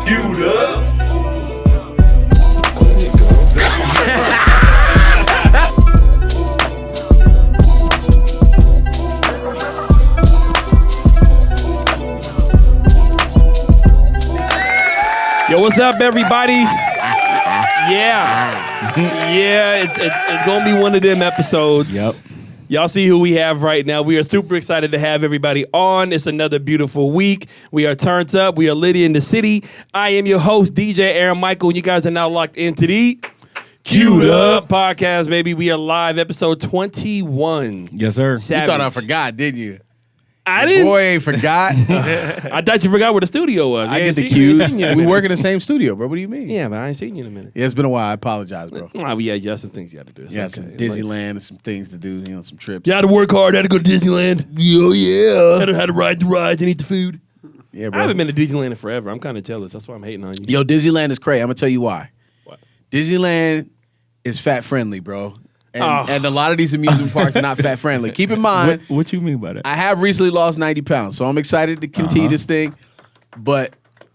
Queued up. Yo, what's up, everybody? Yeah, it's gonna be one of them episodes. Yep. Y'all see who we have right now. We are super excited to have everybody on. It's another beautiful week. We are turned up. We are lit in the city. I am your host, DJ Aaron Michael, and you guys are now locked into the Queued Up podcast, baby. We are live, episode 21. Yes, sir. Savage. You thought I forgot, didn't you? I didn't. Boy, ain't forgot. I thought you forgot where the studio was. I We get ain't the seen cues. you in a We minute. work in the same studio, bro. What do you mean? Yeah, but I ain't seen you in a minute. Yeah, it's been a while. I apologize, bro. Oh, yeah, you have some things you got to do. It's Yeah, some okay. Disneyland and some things to do, some trips. You had to work hard. Had to go to Disneyland. Had to ride the rides and eat the food. Yeah, I bro. haven't been to Disneyland in forever. I'm kind of jealous. That's why I'm hating on you. Yo, Disneyland is crazy. I'm going to tell you why. What? Disneyland is fat friendly, bro. And, Oh. and a lot of these amusement parks are not fat friendly. Keep in mind, What you mean by that? I have recently lost 90 pounds, so I'm excited to continue this thing.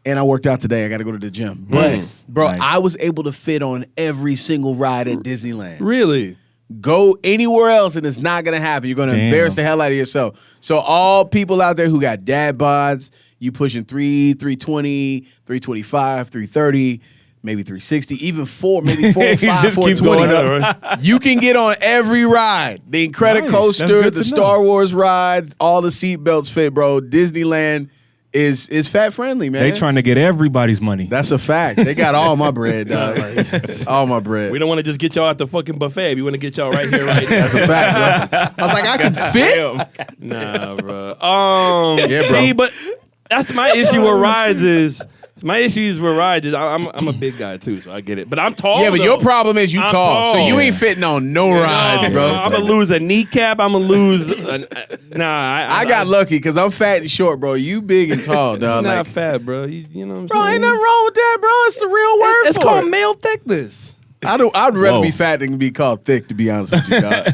And I worked out today. I got to go to the gym. But, bro, Nice. I was able to fit on every single ride at Disneyland. Really? Go anywhere else and it's not going to happen. You're going to Damn. embarrass the hell out of yourself. So all people out there who got dad bods, you pushing 320, 325, 330, maybe 360, even 4, maybe 4, 5, just keeps going 420. up. You can get on every ride. The Incredicoaster, Nice. That's good the to Star know. Wars rides, all the seatbelts fit, bro. Disneyland is fat friendly, man. They trying to get everybody's money. That's a fact. They got all my bread, dog. All my bread. We don't want to just get y'all at the fucking buffet. We want to get y'all right here, right now. That's a fact, bro. I was like, I can fit? Nah, bro. Yeah, bro. See, but that's my issue with rides is. My issues with rides is I'm a big guy too, so I get it. But I'm tall. Yeah, but though. your problem is you I'm tall, so you tall. ain't fitting on no rides, bro. I'm gonna lose a kneecap. I'm gonna lose. I got lucky because I'm fat and short, bro. You big and tall, I'm dog. not Like, fat, bro. You know what I'm bro, saying? ain't nothing wrong with that, bro. It's the real word. It's for called it. male thickness. I'd rather Whoa. be fat than be called thick, to be honest with you, dog.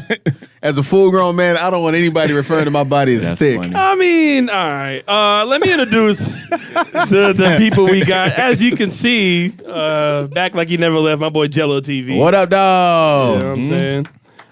As a full-grown man, I don't want anybody referring to my body as That's thick. funny. I mean, all right. Let me introduce the people we got. As you can see, back like he never left, my boy Jello TV. What up, You dog? know what I'm saying?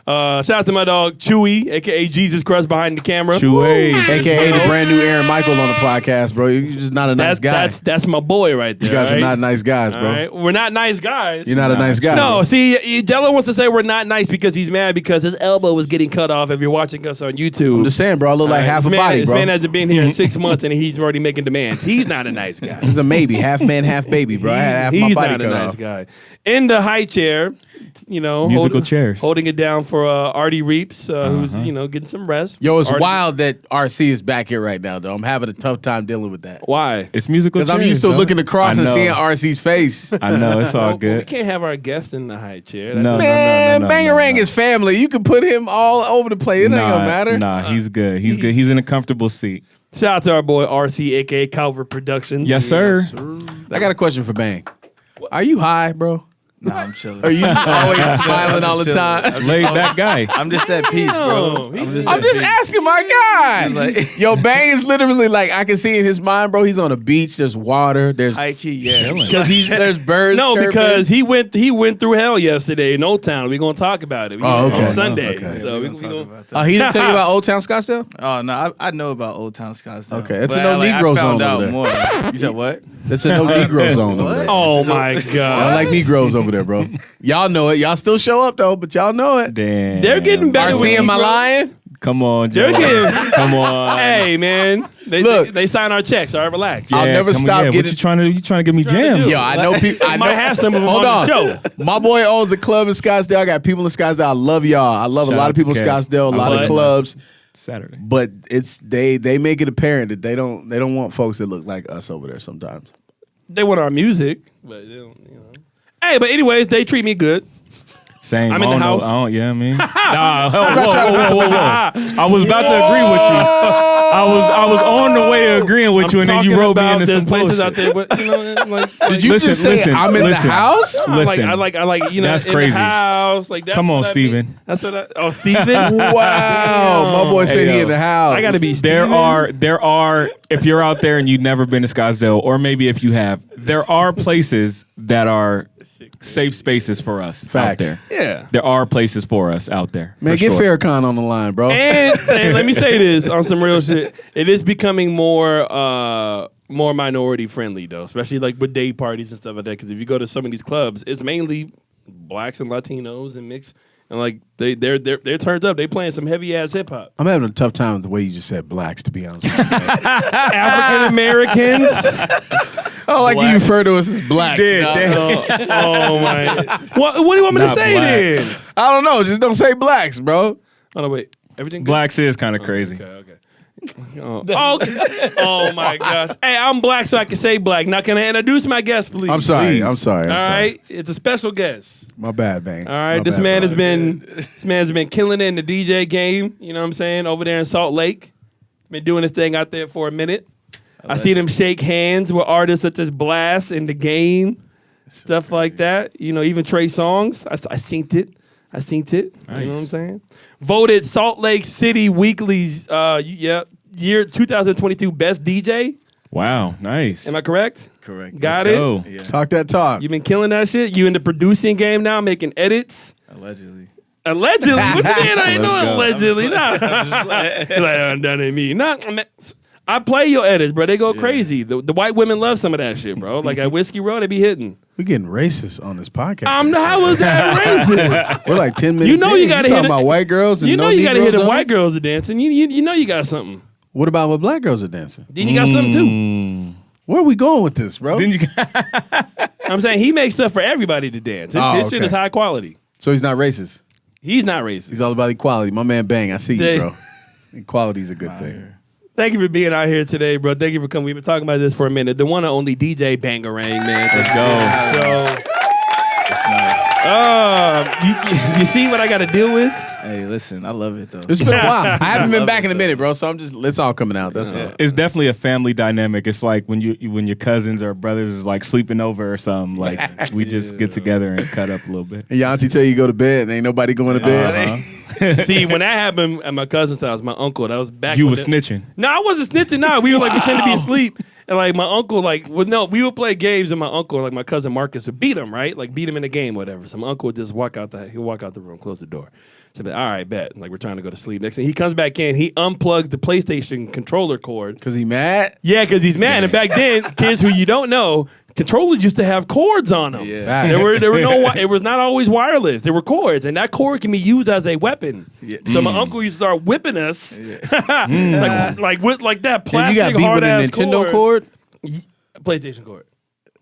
Shout out to my dog Chewy, aka Jesus Christ behind the camera. Chewy. AKA the brand new Aaron Michael on the podcast, bro. You're just not a nice guy. That's my boy right there. You guys are right? not nice guys, All bro. right? We're not nice guys. You're not a nice guy. No, see, Jello wants to say we're not nice because he's mad because his elbow was getting cut off. If you're watching us on YouTube, I'm just saying, bro. I look like half a body, This bro. man hasn't been here in 6 months and he's already making demands. He's not a nice guy. He's a maybe, half man, half baby, bro. I had half He's my body not a cut nice off. guy. In the high chair, Musical chairs. holding it down for Artie Reeps, who's getting some rest. Yo, it's Artie- wild that RC is back here right now, though. I'm having a tough time dealing with that. Why? It's musical Because chairs. I'm used to dog. looking across I and know. seeing RC's face. I know, it's all We good. can't have our guest in the high chair. No, Man, no, Bangarang no. is family. You can put him all over the place. It ain't gonna matter. Nah, he's good. He's good. He's in a comfortable seat. Shout out to our boy RC, aka Calvert Productions. Yes, sir. I got a question for Bang. Are you high, bro? Nah, I'm chilling. Are you always smiling all the time? Laid back guy. I'm just at peace, bro. No, he's- I'm just asking my guy. like- Yo, Bang is literally like, I can see in his mind, bro, he's on a beach. There's water. There's High key, yeah. Because he's there's birds. no, chirping. because he went through hell yesterday in Old Town. We're gonna talk about it. Oh, okay. On Sunday. Okay. So we Talk gonna, about that. He didn't tell you about Old Town Scottsdale? Oh no, I know about Old Town Scottsdale. Okay, it's But a no I Negro found zone out over there. more. You said what? It's a no Negro zone over there. oh my I don't God. like Negroes over there, bro. Y'all know it. Y'all still show up though, but y'all know it. Damn. They're getting better. RC, with am I Negroes. lying? Come on, They're Joe. getting. Come on. Hey man, Look. they sign our checks. All right, relax. I'll never come on, stop What getting- you trying to get me trying to jammed? do? Yo, I know people. I might know, have some of them Hold on on. the show. My boy owns a club in Scottsdale. I got people in Scottsdale. I love y'all. I love a Shout lot out of people in to Kev. Scottsdale. A lot But- of clubs. Saturday. But it's they make it apparent that they don't want folks that look like us over there sometimes. They want our music, but they don't. Hey, but anyways, they treat me good. Same. I'm in the I don't know- house. I don't, yeah, I mean. Nah, whoa, trying to mess whoa. I was about to agree with you. I was on the way of agreeing with you, and then you talking wrote me about into there's some places bullshit. out there, but like Did you Listen, just say listen, I'm in the listen. house? I like, Listen. I like, That's in crazy. the house. Like, that's Come on, what I Steven. mean. That's what I. Steven. Wow, my boy said Hey, he yo. in the house. I gotta be. There Steven. are, if you're out there and you've never been to Scottsdale, or maybe if you have, there are places that are safe spaces for us out Facts. there. Yeah. There are places for us out there. Man, for get sure. Farrakhan on the line, bro. And let me say this on some real shit. It is becoming more minority friendly though, especially like with day parties and stuff like that. Because if you go to some of these clubs, it's mainly blacks and Latinos and mixed, and like they're turned up. They playing some heavy ass hip hop. I'm having a tough time with the way you just said blacks, to be honest with you. African Americans. Oh, like you refer to us as blacks. dog. Oh my! What do you want me to Not say blacks. then? I don't know. Just don't say blacks, bro. Oh no, wait. Everything good? Blacks is kind of crazy. Okay. Okay. Oh my gosh. Hey, I'm black, so I can say black. Now, can I introduce my guest, please? I'm sorry. Please. I'm sorry. All right, it's a special guest. My bad, man. All right, this man's been killing it in the DJ game. You know what I'm saying? Over there in Salt Lake, been doing this thing out there for a minute. I see them shake hands with artists such as Blast in the game, stuff like that. You know, even Trey Songz. I seen it. Nice. You know what I'm saying? Voted Salt Lake City Weekly's year 2022 best DJ. Wow, nice. Am I correct? Correct. Got Let's it. go. Yeah. Talk that talk. You been killing that shit. You in the producing game now, making edits. Allegedly. Allegedly, what you mean? I ain't no Let's go. allegedly. Nah, like, done ain't me. Nah, I play your edits, bro. They go crazy. The white women love some of that shit, bro. Like at Whiskey Row, they be hitting. We're getting racist on this podcast. How was that racist? We're like 10 minutes. You know in. you gotta talking hit it- about white girls. And You know no you gotta hit Negroes the on white it? girls are dancing. You know you got something. What about when black girls are dancing? Then you got something too. Where are we going with this, bro? Then you I'm saying he makes stuff for everybody to dance. His shit okay. is high quality. So he's not racist. He's not racist. He's all about equality. My man Bang, I see you, They- bro. Equality is a good thing. Thank you for being out here today, bro. Thank you for coming. We've been talking about this for a minute. The one and only DJ Bangarang, man. Let's go. So, That's nice. you see what I got to deal with? Hey, listen, I love it though. It's been a while. I haven't been back in a minute, bro. So I'm just, it's all coming out. That's all. It's definitely a family dynamic. It's like when your cousins or brothers is like sleeping over or something. Like we just get together and cut up a little bit. And your auntie tell you go to bed and ain't nobody going to bed. See, when that happened at my cousin's house, my uncle, that was back You when was snitching. No, I wasn't snitching. No, we were like pretending to be asleep. And like my uncle, we would play games, and my uncle, like my cousin Marcus, would beat him, right? Like beat him in a game, whatever. So my uncle would just walk out the room, close the door. So all right, bet. Like we're trying to go to sleep. Next thing he comes back in, he unplugs the PlayStation controller cord. Because he mad? Yeah, because he's mad. And back then, kids who you don't know, controllers used to have cords on them. Yeah. Facts. There were no. It was not always wireless. There were cords, and that cord can be used as a weapon. Yeah. So my uncle used to start whipping us, like with like that And you plastic got beat hard with a ass Nintendo cord? PlayStation cord.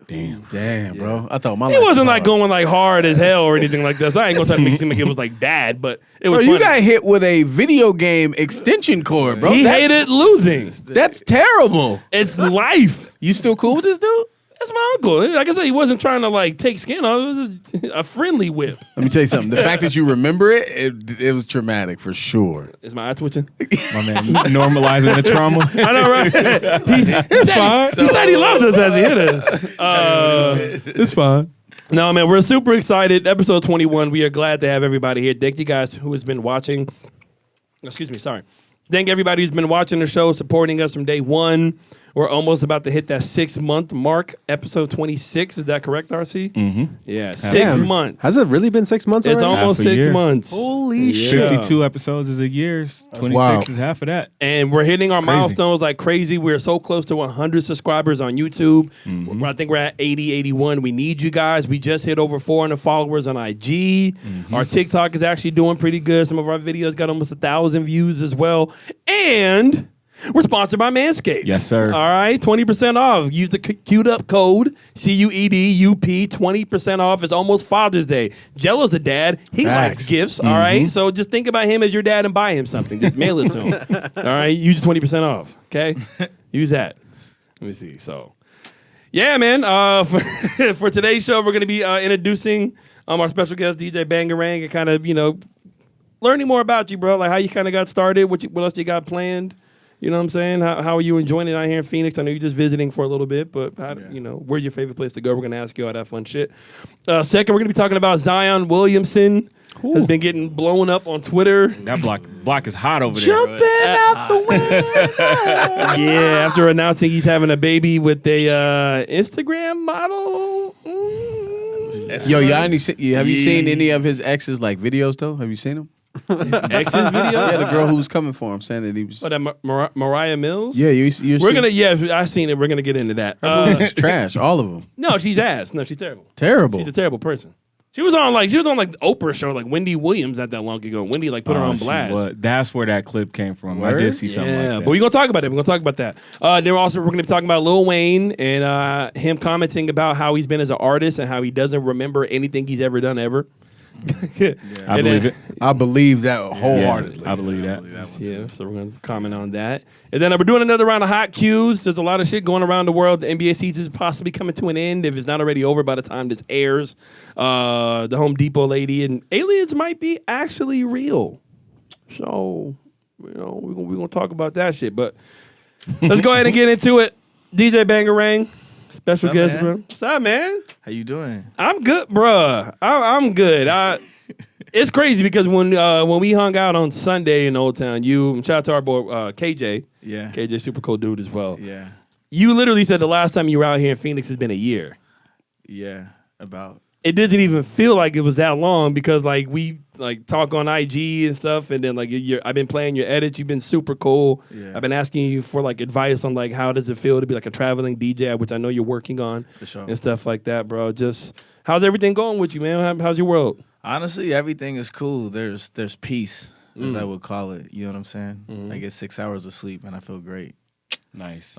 Damn, bro. I thought my It life wasn't was like hard. going like hard as hell or anything like that. So I ain't gonna try to make it seem like it was like bad, but it was Bro, you funny. got hit with a video game extension cord, bro. He That's- hated losing. That's terrible. It's life. You still cool with this dude? That's my uncle. Like I said, he wasn't trying to like take skin off. It was just a friendly whip. Let me tell you something. The fact that you remember it was traumatic for sure. Is my eye twitching? My man, normalizing the trauma. I know, right? It's fine. He said he loved us as he hit us. It's fine. No, man, we're super excited. Episode 21. We are glad to have everybody here. Thank you guys who has been watching. Excuse me, sorry. Thank everybody who's been watching the show, supporting us from day one. We're almost about to hit that 6-month mark. Episode 26. Is that correct, RC? Mm-hmm. Yeah, 6 months. Has it really been 6 months It's already? almost Half a 6 year. months. Holy Yeah. shit. 52 episodes is a year. 26 wild. is half of that. And we're hitting our Crazy. milestones like crazy. We're so close to 100 subscribers on YouTube. I think we're at 80, 81. We need you guys. We just hit over 400 followers on IG. Our TikTok is actually doing pretty good. Some of our videos got almost 1,000 views as well. And we're sponsored by MANSCAPED. Yes, sir. All right, 20% off. Use the queued up code CUEDUP. 20% off. It's almost Father's Day. Jello's a dad. He Facts. likes gifts. All right, so just think about him as your dad and buy him something. Just mail it to him. All right, use 20% off. Okay, use that. Let me see. So, yeah, man. For today's show, we're gonna be introducing our special guest DJ Bangarang and kind of learning more about you, bro. Like how you kind of got started. What else you got planned. You know what I'm saying? How are you enjoying it out here in Phoenix? I know you're just visiting for a little bit, but where's your favorite place to go? We're gonna ask you all that fun shit. Second, we're gonna be talking about Zion Williamson. Has been getting blown up on Twitter. That block is hot over there. Jumping out the window. Yeah, after announcing he's having a baby with a Instagram model. Yo, have you seen any of his exes like videos though? Have you seen them? Ex's video? Yeah, the girl who was coming for him saying that he was. Oh, that Mariah Mills? Yeah, I've seen it. We're gonna get into that. She's trash, all of them. No, she's ass. No, she's terrible. Terrible. She's a terrible person. She was on like Oprah show, like Wendy Williams not that long ago. Wendy like put her on blast. That's where that clip came from. Word? I did see something like that. But we're gonna talk about it. We're gonna talk about that. Then we're gonna be talking about Lil Wayne and him commenting about how he's been as an artist and how he doesn't remember anything he's ever done ever. I believe it. I believe that wholeheartedly. I believe that. Yeah, so we're going to comment on that. And then we're doing another round of hot cues. There's a lot of shit going around the world. The NBA season is possibly coming to an end if it's not already over by the time this airs. The Home Depot lady and aliens might be actually real. So, we're going to talk about that shit. But let's go ahead and get into it. DJ Bangarang. Special guest, man? bro. What's up, man? How you doing? I'm good, bruh. I'm good. It's crazy because when we hung out on Sunday in Old Town, shout out to our boy KJ. Yeah. KJ, super cool dude as well. Yeah. You literally said the last time you were out here in Phoenix has been a year. Yeah. About. It doesn't even feel like it was that long because like we like talk on IG and stuff, and then like I've been playing your edits. You've been super cool. Yeah. I've been asking you for like advice on like how does it feel to be like a traveling DJ, which I know you're working on For sure. and stuff like that, bro. Just how's everything going with you, man? How's your world? Honestly, everything is cool. There's peace, as I would call it. You know what I'm saying? Mm-hmm. I get 6 hours of sleep and I feel great. Nice.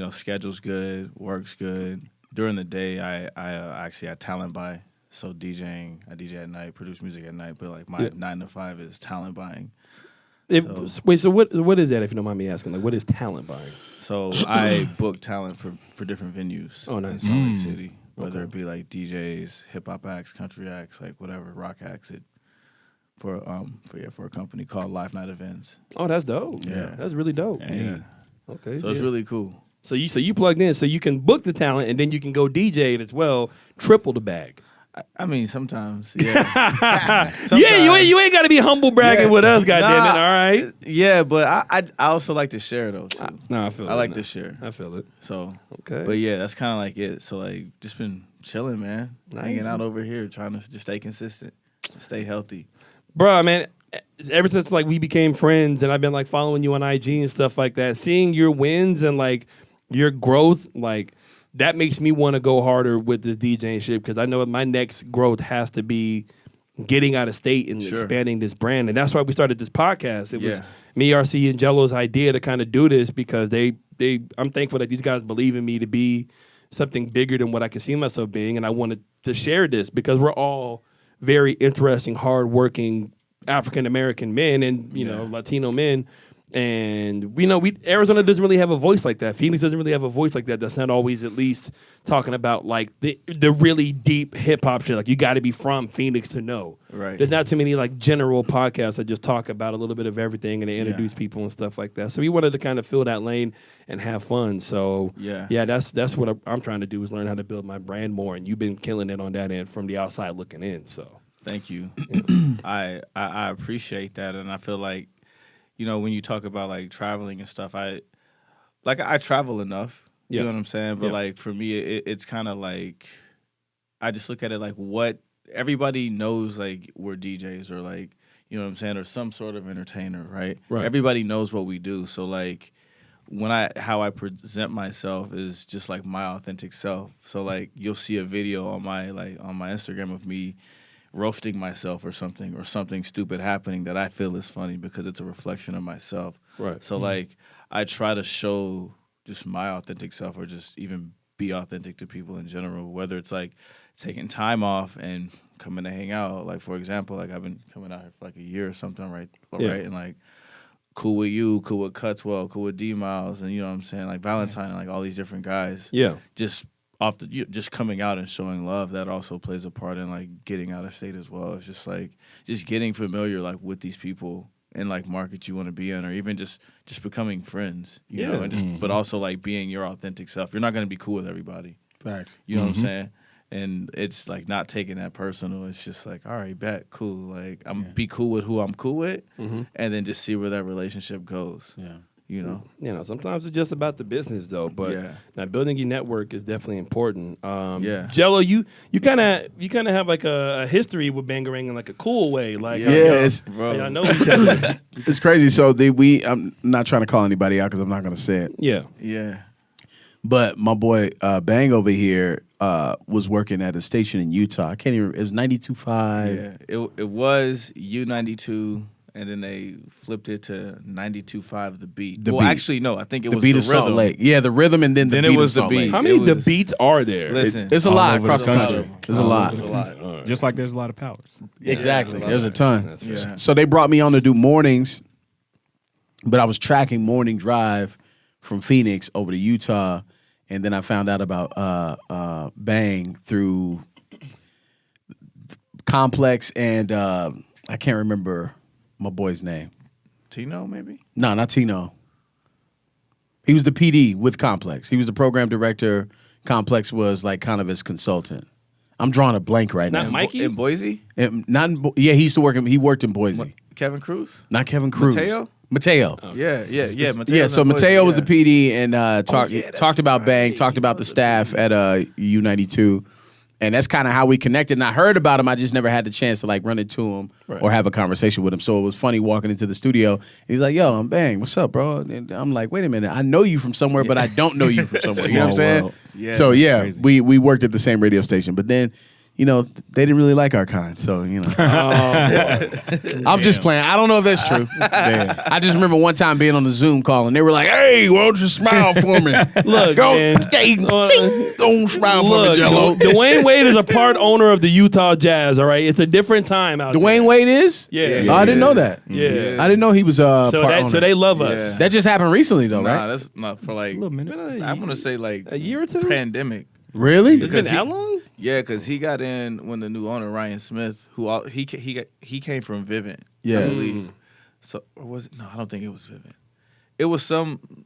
Schedule's good, work's good. During the day, I actually talent buy. So I DJ at night, produce music at night, but like my 9 to 5 is talent buying. Wait, so what is that, if you don't mind me asking? Like, what is talent buying? So I book talent for different venues Oh, nice. in Salt Lake City, whether it be like DJs, hip hop acts, country acts, like whatever, rock acts. For a company called Live Night Events. Oh, that's dope. Yeah. That's really dope. Yeah. Okay. So it's really cool. So you plugged in, so you can book the talent, and then you can go DJ it as well, triple the bag. I mean, sometimes, yeah. Yeah, you ain't got to be humble bragging with us, goddammit. All right. Yeah, but I also like to share though too. No, I feel it. I like to share. I feel it. So Okay. but yeah, that's kind of like it. So like, just been chilling, man. Nice. Hanging out over here, trying to just stay consistent, stay healthy. Bro, man, ever since like we became friends and I've been like following you on IG and stuff like that, seeing your wins and like your growth, like that makes me want to go harder with this DJing shit because I know my next growth has to be getting out of state and expanding this brand. And that's why we started this podcast. It was me, RC, and Jello's idea to kind of do this because I'm thankful that these guys believe in me to be something bigger than what I can see myself being. And I wanted to share this because we're all very interesting, hardworking African-American men and, Latino men. And Arizona doesn't really have a voice like that. Phoenix doesn't really have a voice like that. That's not always at least talking about like the really deep hip hop shit. Like you got to be from Phoenix to know. Right. There's not too many like general podcasts that just talk about a little bit of everything and they introduce people and stuff like that. So we wanted to kind of fill that lane and have fun. So that's what I'm trying to do is learn how to build my brand more. And you've been killing it on that end from the outside looking in. So thank you. I appreciate that, and I feel like, when you talk about like traveling and stuff, I travel enough. You know what I'm saying? But like for me, it's kind of like I just look at it like what everybody knows, like we're DJs or like, you know what I'm saying, or some sort of entertainer, right? Right. Everybody knows what we do. So like how I present myself is just like my authentic self. So like you'll see a video on my Instagram of me roasting myself or something stupid happening that I feel is funny because it's a reflection of myself. Right. So like I try to show just my authentic self or just even be authentic to people in general, whether it's like taking time off and coming to hang out. Like for example, like I've been coming out here for like a year or something, right? And like cool with you, cool with Cutswell, cool with D Miles, and you know what I'm saying, like Valentine, like all these different guys. Yeah. Just coming out and showing love, that also plays a part in like getting out of state as well. It's just like just getting familiar like with these people in like market you want to be in, or even just becoming friends, you know, and just but also like being your authentic self. You're not going to be cool with everybody. Facts. You know what I'm saying? And it's like not taking that personal. It's just like, all right, bet, cool. Like be cool with who I'm cool with, and then just see where that relationship goes. Yeah. You know, sometimes it's just about the business though. But now building your network is definitely important. Jello, you kind of have like a history with Bangarang in like a cool way. Like I know each other. It's crazy. So I'm not trying to call anybody out because I'm not going to say it. Yeah. But my boy Bang over here was working at a station in Utah. I can't even. It was 92.5. Yeah, it was U92. And then they flipped it to 92.5 The Beat. Well, actually, no. I think it was the beat the of Salt rhythm. Lake. Yeah, the rhythm, and then the beat it was of Salt the beat. Lake. How many The Beats are there? Listen, It's a lot across the over the country. country. There's a lot. It's a lot. All right. Just like there's a lot of powers. Exactly. There's a ton. Yeah. So they brought me on to do mornings, but I was tracking morning drive from Phoenix over to Utah, and then I found out about Bang through Complex and I can't remember my boy's name. Tino, maybe? No, not Tino. He was the PD with Complex. He was the program director. Complex was like kind of his consultant. I'm drawing a blank right now. Not Mikey? In Boise? He used to work. He worked in Boise. Kevin Cruz? Not Kevin Cruz. Mateo? Mateo. Yeah. Yeah. So Mateo was the PD and talked about Bang, talked about the staff at U92. And that's kind of how we connected. And I heard about him. I just never had the chance to like run into him or have a conversation with him. So it was funny walking into the studio. And he's like, "Yo, I'm Bang. What's up, bro?" And I'm like, "Wait a minute. I know you from somewhere, but I don't know you from somewhere." You know what I'm saying? World. Yeah, So that's yeah, crazy. we worked at the same radio station. But then, you know, they didn't really like our kind. So, you know. I'm just playing. I don't know if that's true. I just remember one time being on the Zoom call and they were like, "Hey, why don't you smile for me?" Look, Go, man. don't smile for me, Jello. Dwayne Wade is a part owner of the Utah Jazz. All right, it's a different time out there. Dwayne Wade is? Yeah. Oh, I didn't know that. Yeah. I didn't know he was So part owner. they love us. That just happened recently, though, Nah, right? that's not for like, little minute. I want to say like A year or two? pandemic. Really? It's been Because that long? Yeah, because he got in when the new owner, Ryan Smith, he came from Vivint, Yeah. I believe. So, or was it? No, I don't think it was Vivint. It was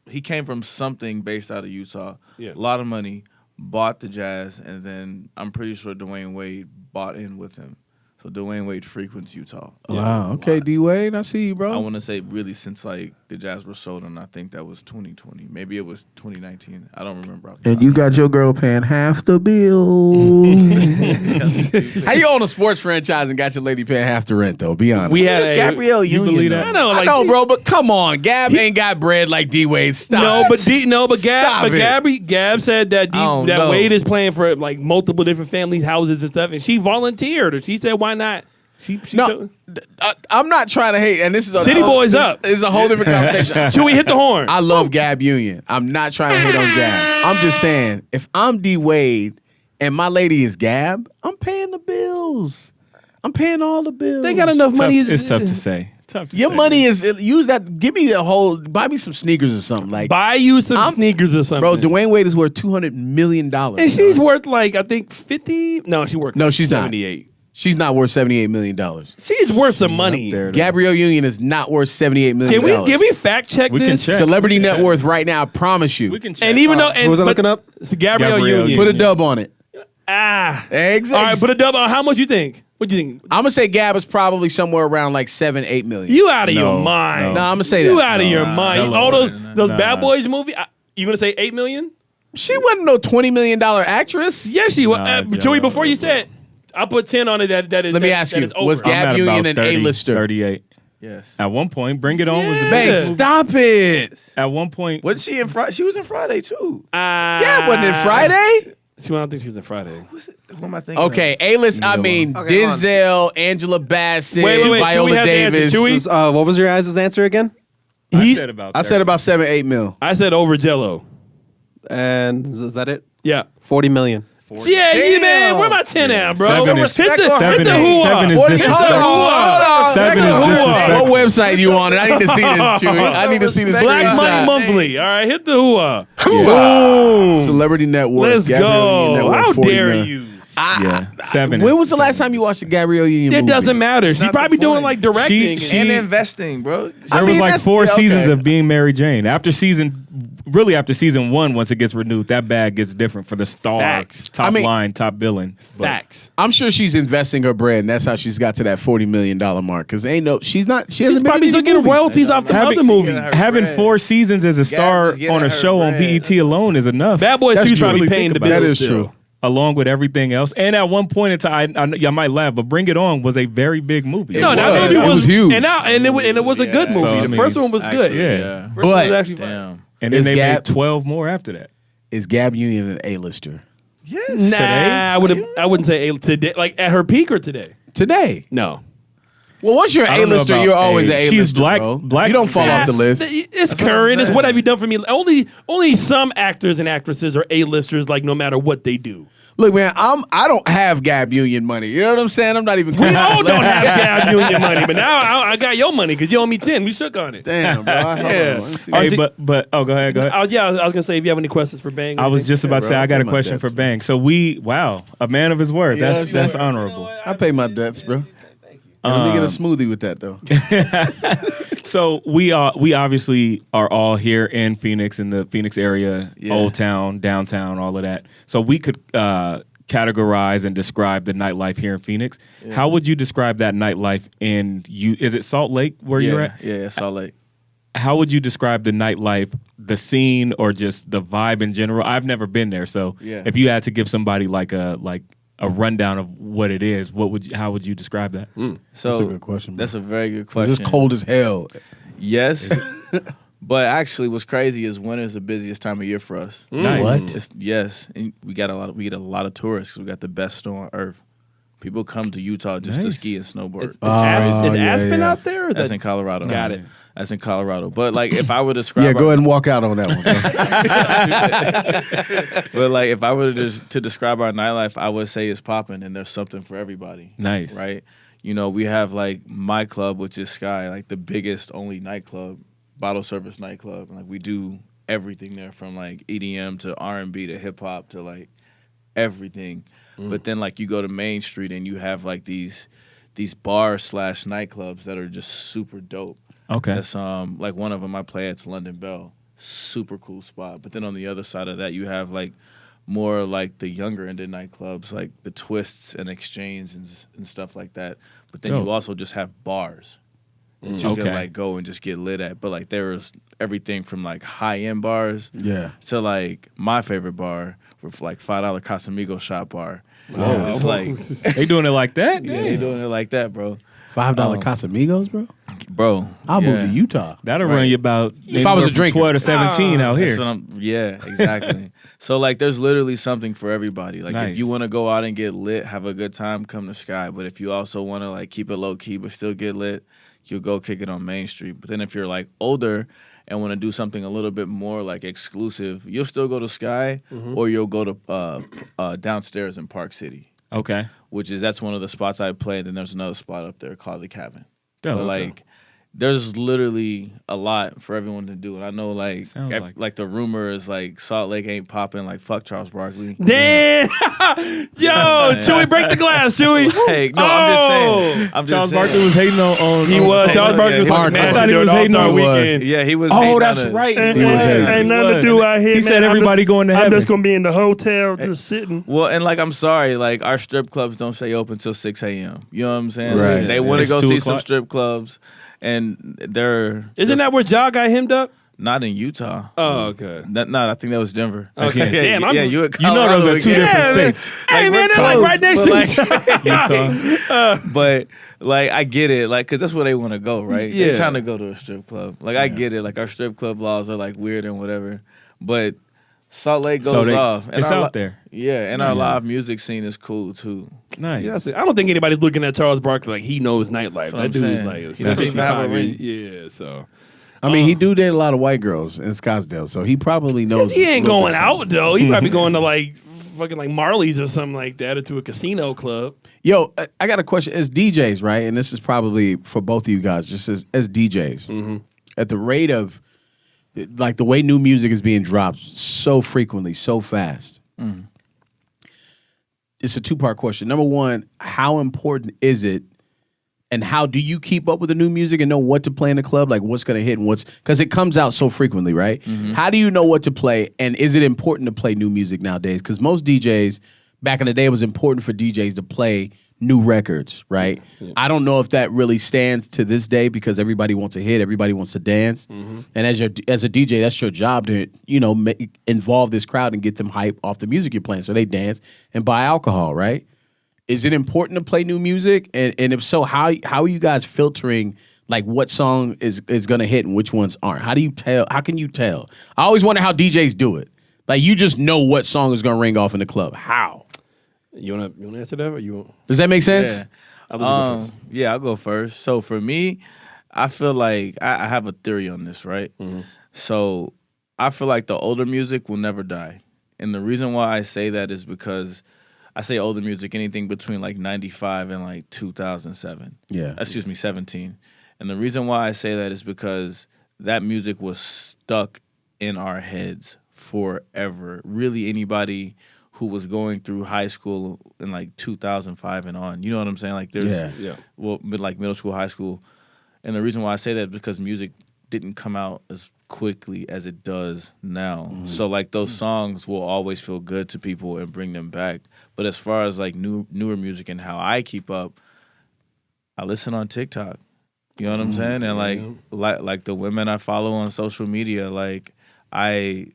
he came from something based out of Utah. Yeah. A lot of money, bought the Jazz, and then I'm pretty sure Dwayne Wade bought in with him. So Dwayne Wade frequents Utah. Wow. Okay, D Wade, I see you, I bro. want to say really since like the Jazz were sold, and I think that was 2020. Maybe it was 2019. I don't remember. Off the And top. you got your girl paying half the bill. How you own a sports franchise and got your lady paying half the rent, though? Be honest. We had It's a- Gabrielle You Union. believe though. that? I know, I like, know, bro, but come on. Gab ain't got bread like D Wade. Stop. Stop it. Gab said that don't that know. Wade is playing for like multiple different families' houses and stuff, and she volunteered. Or she said, "Why not?" She No, I'm not trying to hate, and this is a City Boys up. This is a whole different conversation. Should we hit the horn? I love Gab Union. I'm not trying to hate on Gab. I'm just saying, if I'm D Wade and my lady is Gab, I'm paying the bills. I'm paying all the bills. They got enough money. It's tough to say. Your money is use that. Give me buy me some sneakers or something like. Buy you some sneakers or something, Bro, Dwayne Wade is worth $200 million. and she's worth like I think 50. No, she worth No, she's not. 78. She's not worth $78 million. She's worth some money. there. Gabrielle Union is not worth $78 million. Can we fact check We can this? check. Celebrity net worth right now, I promise you. We can check. And even though, and was I but- looking up? It's Gabrielle Gabrielle Union. Put a dub on it. All Exactly. right, put a dub on. How much you think? What do you think? I'm gonna say Gab is probably somewhere around like 7-8 million. You out of your No, mind? No, I'm gonna say You that. out of your mind? hella All more those Bad Boys movie. You gonna say 8 million? She wasn't no $20 million actress. Yes, she was. Nah, Joey, before you said, I put 10 on it. That is. Let me that- ask that you, is over. was Gab I'm at Union about an 30, A-lister? 38. Yes. At one point, Bring It On was the Yeah. Bang, big. stop it. At one point, Wasn't she in Friday? She was in Friday too. Gab wasn't in Friday. I don't think she was in Friday. Who am I thinking? Okay, A-list. I mean Okay, hold on. Denzel, Angela Bassett, Wait, wait. Can we Viola have the answer? Davis. Chewy? What was your guys' answer again? I said about I said about 7-8 mil. I said over Jello. And is that it? Yeah. 40 million. Yeah, man. Where my 10 at, bro? Seven Hit is- the seven hoo-ah. is Hold disrespectful. on. Seven is disrespectful. What website you on? I need to see this, Chewy. I need to see this Black Money screenshot. Monthly. All right, hit the hoo-ah. Yeah. Celebrity Network. Let's Gabrielle Union go. Network, How 40 dare million. you? Yeah, seven. When was the last time you watched the Gabrielle Union It movie? doesn't matter. She not the probably doing point. like directing. She- And investing, bro. There was like that's- 4 yeah, seasons okay. of being Mary Jane. After season 1, once it gets renewed, that bag gets different for the star, Facts. top line, top billing. But Facts. I'm sure she's investing her bread, and that's how she's got to that $40 million mark. Because she hasn't She's been probably in still any getting movies. royalties off the Having- other movies. her Having bread. 4 seasons as a star is getting on a her show on bread. BET alone is enough. Bad Boys That's 2's true. probably Really paying the think bills. about That is still. true. Along with everything else. And at one point in time, I might laugh, but Bring It On was a very big movie. No, It that was. movie It was huge. and it was a good Yeah. movie. So, I The mean, first one was good. Actually, Yeah. First one was But- actually fun. Damn. And then Is they Gab- made 12 more after that. Is Gab Union an A-lister? Yes. Nah, I wouldn't say today. Like at her peak or today? Today. No. Well, once you're I an don't know A-lister, about you're always an age. A-lister, She's black- bro. black- You don't fall off the list. It's current. It's what have you done for me? Only some actors and actresses are A-listers. Like no matter what they do. Look, man, I don't have Gab Union money. You know what I'm saying? I'm not even. We all don't have Gab Union money, but now I got your money because you owe me 10. We shook on it. Damn, bro. Hold on. Yeah. Let me see. Or is Hey, it- but go ahead. I was gonna say if you have any questions for Bang. I was just about to say I got a question for Bang. So a man of his word. Yeah, That's honorable. I pay my debts, bro. Let me get a smoothie with that, though. So we obviously are all here in Phoenix, in the Phoenix area, Old Town, downtown, all of that. So we could categorize and describe the nightlife here in Phoenix. Yeah. How would you describe that nightlife is it Salt Lake where you're at? Yeah, Salt Lake. How would you describe the nightlife, the scene, or just the vibe in general? I've never been there, so if you had to give somebody like a rundown of what it is, how would you describe that? So That's a good question, bro. That's a very good question. It's cold as hell. Yes. But actually, what's crazy is winter is the busiest time of year for us. Nice. What? Yes, and we get a lot of tourists. We got the best snow on earth. People come to Utah just to Nice. ski and snowboard. Is yeah, Aspen yeah. out there? Or That's in Colorado. Got it. That's in Colorado. But like, if I were to describe, Yeah, go ahead and walk out on that one, bro. But like, if I were to describe our nightlife, I would say it's popping, and there's something for everybody. Nice. Right? You know, we have like my club, which is Sky, like the biggest only nightclub, bottle service nightclub. Like we do everything there, from like EDM to R&B to hip hop to like everything. But then like you go to Main Street and you have like these bars / nightclubs that are just super dope. Okay. That's like one of them I play at's London Bell. Super cool spot. But then on the other side of that you have like more like the younger ended nightclubs, like the Twists and Exchange and stuff like that. But then Dope. you also just have bars that you can like go and just get lit at. But like there is everything from like high end bars Yeah. to like my favorite bar with like $5 Casamigos shot bar. Whoa. It's like They doing it like that? yeah, they doing it like that, bro. $5 Casamigos, bro. Bro, I'll move to yeah. Utah. That'll run you about If I was a anywhere from drinker. 12 to 17 out That's here. what yeah, exactly. So like there's literally something for everybody. Like Nice. if you want to go out and get lit, have a good time, come to Sky. But if you also want to like keep it low key but still get lit, you'll go kick it on Main Street. But then if you're like older and want to do something a little bit more like exclusive, you'll still go to Sky or you'll go to downstairs in Park City, Okay. that's one of the spots I played. And there's another spot up there called the Cabin. Dope. But like there's literally a lot for everyone to do. And I know like Sounds like- the rumor is like Salt Lake ain't popping, like fuck Charles Barkley. Damn! Yo, Chewy, break the glass, Chewy. Hey, no, I'm just saying. I'm just Charles saying. Barkley was hating on He was. Hey, Charles Barkley was yeah, fucking he was. mashing I thought he during was hating All-Star on it. Weekend. Yeah, he was. Oh, hating that's on us. right. He was hating. Ain't nothing to do out here, He man. said everybody going to I'm heaven. just gonna be in the hotel, just sitting. Well, and like I'm sorry, like our strip clubs don't stay open till 6 a.m. You know what I'm saying? Right. They want to It's go 2 see some o'clock. strip clubs, and Isn't that where Ja got hemmed up? not in Utah? Oh, okay. No, I think that was Denver. Okay. Yeah, Damn, I'm- yeah, you at You know Colorado those are two again. different man. states. Hey, man, we're they're like close, right next but, to like, each other. Utah. But like I get it, like because that's where they want to go, right? Yeah. They're trying to go to a strip club. Like I get it, like our strip club laws are like weird and whatever, but Salt Lake goes off. And It's our out there. Yeah, and our live music scene is cool too. Nice. Yeah, I don't think anybody's looking at Charles Barkley like he knows nightlife. That's what That I'm dude is saying. like He doesn't even have a 55 ring. Yeah, so I mean, he do date a lot of white girls in Scottsdale, so he probably knows. he ain't a little going bit out though. He probably going to like fucking like Marley's or something like that, or to a casino club. Yo, I got a question. As DJs, right? And this is probably for both of you guys, just as DJs, at the rate of, like, the way new music is being dropped so frequently, so fast. It's a two-part question. Number one, how important is it, and how do you keep up with the new music and know what to play in the club? Like, what's going to hit and because it comes out so frequently, right? How do you know what to play, and is it important to play new music nowadays? Because most DJs, back in the day, it was important for DJs to play new records, right? I don't know if that really stands to this day because everybody wants a hit, everybody wants to dance. And as a DJ, that's your job to, involve this crowd and get them hype off the music you're playing so they dance and buy alcohol, right? Is it important to play new music? And if so, how are you guys filtering, like, what song is going to hit and which ones aren't? How do you tell? How can you tell? I always wonder how DJs do it. Like, you just know what song is going to ring off in the club. How? You wanna answer that, or you want? Does that make sense? Yeah. Go first. Yeah, I'll go first. So for me, I feel like I have a theory on this, right? So I feel like the older music will never die. And the reason why I say that is because I say older music, anything between like 95 and like 2007. Yeah. Excuse me, 17. And the reason why I say that is because that music was stuck in our heads forever. Really, anybody who was going through high school in like 2005 and on. You know what I'm saying? Like there's, like middle school, high school. And the reason why I say that is because music didn't come out as quickly as it does now. So like those songs will always feel good to people and bring them back. But as far as like newer music and how I keep up, I listen on TikTok. You know what I'm saying? And like the women I follow on social media, like I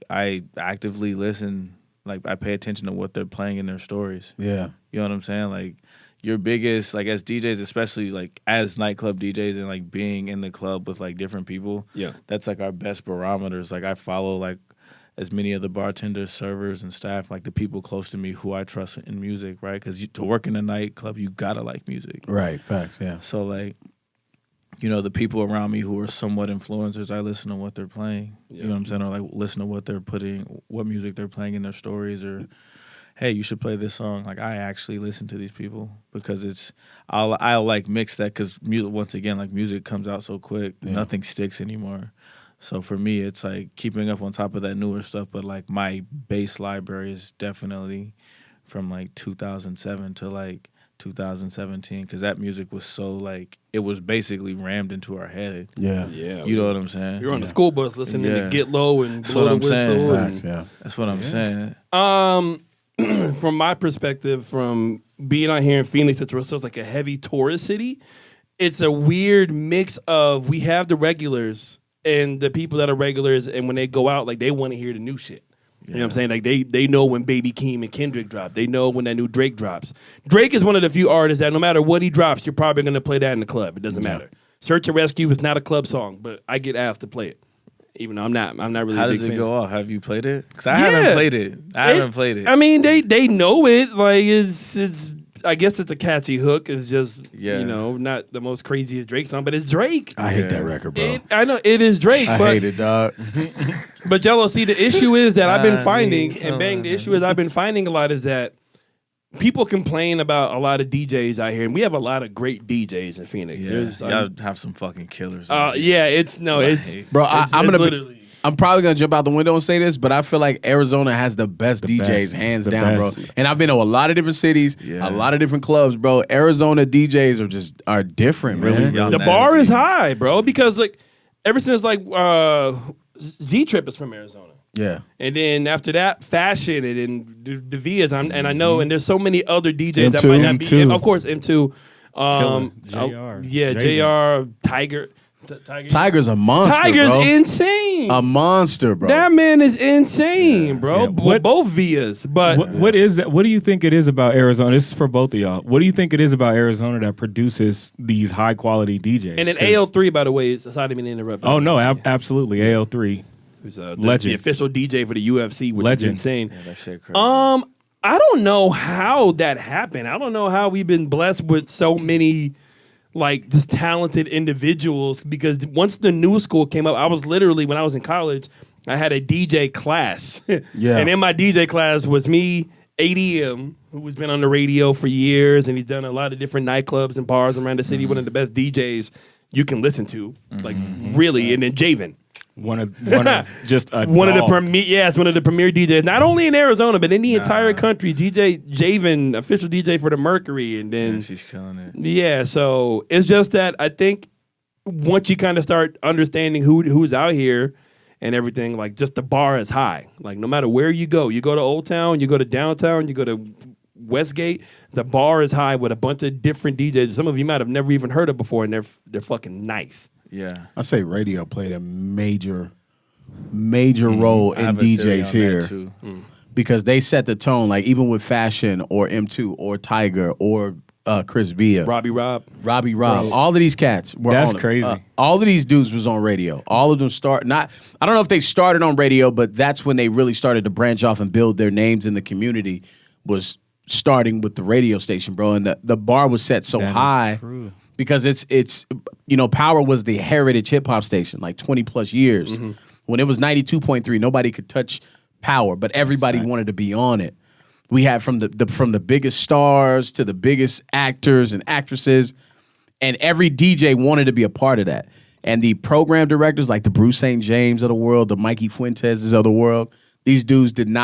actively listen. Like, I pay attention to what they're playing in their stories. Yeah. You know what I'm saying? Like, your biggest, like, as DJs, especially, like, as nightclub DJs and, like, being in the club with, like, different people. Yeah. That's, like, our best barometers. Like, I follow, like, as many of the bartenders, servers, and staff, like, the people close to me who I trust in music, right? Because to work in a nightclub, you gotta like music. Right. Facts, yeah. So, like, the people around me who are somewhat influencers, I listen to what they're playing. You know what I'm saying? Or like listen to what music they're playing in their stories, or hey, you should play this song. Like, I actually listen to these people because I'll like mix that because music, once again, like music comes out so quick, nothing sticks anymore. So for me, it's like keeping up on top of that newer stuff, but like my base library is definitely from like 2007 to like 2017, because that music was so like, it was basically rammed into our head. Yeah. You know what I'm saying? You're on the school bus listening to Get Low and Blow the Whistle. That's what I'm saying. From my perspective, from being out here in Phoenix, it's like a heavy tourist city. It's a weird mix of, we have the regulars and the people that are regulars, and when they go out, like, they want to hear the new shit. You know what I'm saying? Like, they know when Baby Keem and Kendrick drop. They know when that new Drake drops. Drake is one of the few artists that no matter what he drops, you're probably going to play that in the club. It doesn't matter. Search and Rescue is not a club song, but I get asked to play it. Even though I'm not really How a big does it fan. go off? Have you played it? Because I haven't played it. I haven't played it. I mean, they know it. Like, it's I guess it's a catchy hook. It's just, not the most craziest Drake song, but it's Drake. I hate that record, bro. I know it is Drake. I hate it, dog. But Jello, see, the issue is that I've been finding, and Bang, the issue is I've been finding a lot is that people complain about a lot of DJs out here, and we have a lot of great DJs in Phoenix. Y'all have some fucking killers. Bro, I'm probably gonna jump out the window and say this, but I feel like Arizona has the best DJs, hands down, bro. And I've been to a lot of different cities, a lot of different clubs, bro. Arizona DJs are different, man. The bar is high, bro, because like ever since like Z Trip is from Arizona. Yeah. And then after that, Fashion, and then the Vias, and I know, and there's so many other DJs that M2, might not be. M2. Of course, M2. JR. JR, Tiger. Tiger's a monster, Tiger's bro. insane. A monster, bro. That man is insane, bro. Yeah. Both Vias. But what is that? What do you think it is about Arizona? This is for both of y'all. What do you think it is about Arizona that produces these high quality DJs? And then AL3, by the way, is sorry to interrupt. Oh no, absolutely. AL3. Who's legend. The official DJ for the UFC, which legend. is insane. Yeah, that shit crazy. I don't know how that happened. I don't know how we've been blessed with so many like just talented individuals, because once the new school came up, I was literally, when I was in college, I had a DJ class. And in my DJ class was me ADM, who's been on the radio for years, and he's done a lot of different nightclubs and bars around the city. One of the best DJs you can listen to, like really. And then Javen. One of just a One of the dog. premier DJs, not only in Arizona but in the entire country. DJ Javen, official DJ for the Mercury, and then she's killing it. Yeah, so it's just that I think once you kind of start understanding who's out here and everything, like just the bar is high. Like no matter where you go to Old Town, you go to downtown, you go to Westgate, the bar is high with a bunch of different DJs. Some of you might have never even heard of before, and they're fucking nice. Yeah. I say radio played a major role in DJs here because they set the tone. Like even with Fashion or M2 or Tiger or Chris Villa, Robbie Rob, all of these cats were That's on crazy. All of these dudes was on radio. All of them I don't know if they started on radio, but that's when they really started to branch off and build their names in the community. Was starting with the radio station, bro, and the bar was set so high because it's Power was the heritage hip hop station, like 20 plus years. When it was 92.3, nobody could touch Power, but everybody wanted to be on it. We had from the biggest stars to the biggest actors and actresses, and every DJ wanted to be a part of that. And the program directors, like the Bruce St. James of the world, the Mikey Fuentes of the world, these dudes didn't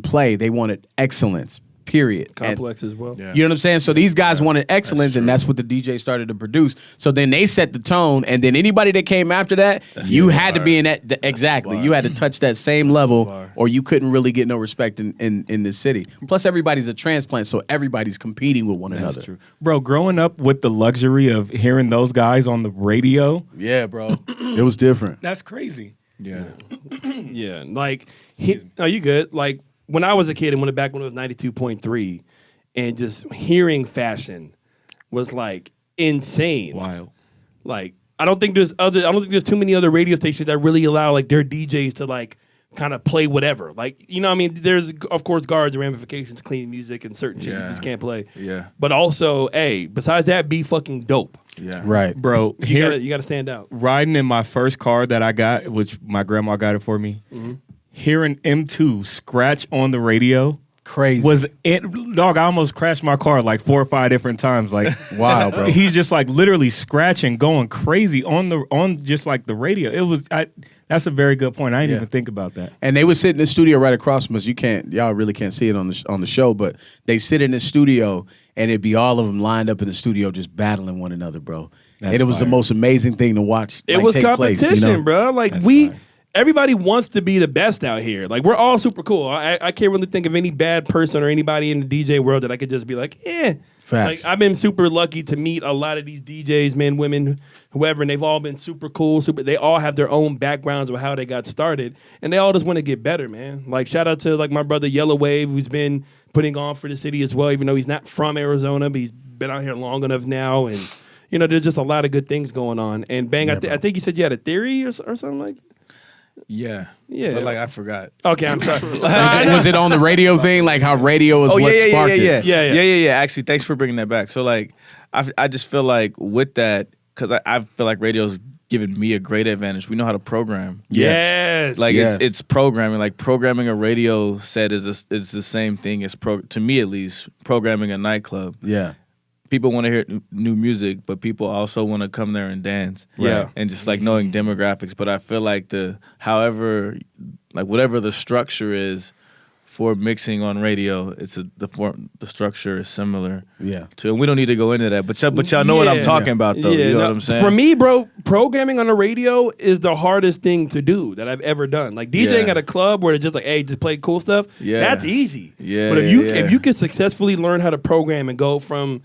play. They wanted excellence. Period. Complex as well. Yeah. You know what I'm saying? So these guys wanted excellence, and that's what the DJ started to produce. So then they set the tone, and then anybody that came after that, you had to be in that. Exactly. You had to touch that same level, or you couldn't really get no respect in this city. Plus, everybody's a transplant, so everybody's competing with one another. That's true. Bro, growing up with the luxury of hearing those guys on the radio. Yeah, bro. It was different. That's crazy. Yeah. Yeah, like you good? Like when I was a kid and when it was 92.3, and just hearing Fashion was like insane. Wild. Like I don't think there's too many other radio stations that really allow like their DJs to like kind of play whatever. Like, you know what I mean? There's of course guards and ramifications, clean music and certain shit you just can't play. Yeah. But also, hey, besides that, be fucking dope. Yeah. Right. Bro, You gotta stand out. riding in my first car that I got, which my grandma got it for me, hearing M2 scratch on the radio Crazy. was dog. I almost crashed my car like 4 or 5 different times. Like, Wow, bro. He's just like literally scratching, going crazy on just like the radio. It was. That's a very good point. I didn't even think about that. And they would sit in the studio right across from us. Y'all really can't see it on the show, but they sit in the studio and it'd be all of them lined up in the studio just battling one another, bro. That's and it was the fire. most amazing thing to watch. It like, was take competition, place, you know? bro. Like That's fire. everybody wants to be the best out here. Like we're all super cool. I can't really think of any bad person or anybody in the DJ world that I could just be like, Facts. Like I've been super lucky to meet a lot of these DJs, men, women, whoever, and they've all been super cool. They all have their own backgrounds of how they got started, and they all just want to get better, man. Like shout out to like my brother Yellow Wave, who's been putting on for the city as well, even though he's not from Arizona, but he's been out here long enough now, and you know, there's just a lot of good things going on. And Bang, I think you said you had a theory or something like that. Yeah. Yeah. But like I forgot. Okay, I'm sorry. Was it on the radio thing? Like how radio was what sparked it? Yeah. Actually, thanks for bringing that back. So like, I just feel like with that, because I feel like radio's given me a great advantage. We know how to program. Yes. Like Yes. it's programming. Like programming a radio set is the same thing as to me at least programming a nightclub. Yeah. People want to hear new music, but people also want to come there and dance. Yeah. And just like knowing demographics. But I feel like whatever the structure is for mixing on radio, the structure is similar. Yeah. And we don't need to go into that, but y'all know what I'm talking about though. Yeah, You know what I'm saying? For me, bro, programming on the radio is the hardest thing to do that I've ever done. Like DJing Yeah. at a club where it's just like, hey, just play cool stuff. Yeah. That's easy. Yeah, But yeah. if you can successfully learn how to program and go from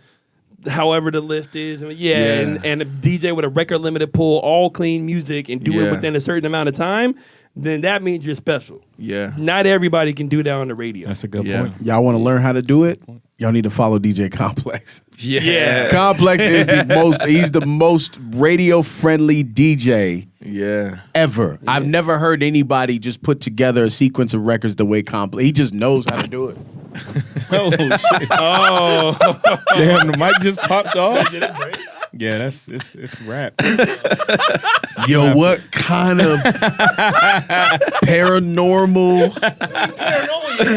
however the list is, and a DJ with a record limited pool, all clean music, and do it Yeah. within a certain amount of time, then that means you're special. Yeah. Not everybody can do that on the radio. That's a good Yeah. point. Y'all want to learn how to do it? Y'all need to follow DJ Complex. Yeah. Complex is he's the most radio friendly DJ Yeah. ever. I've never heard anybody just put together a sequence of records the way Complex. He just knows how to do it. Oh shit! Oh. Damn, the mic just popped off. Yeah, it's rap. Yo, what kind of paranormal?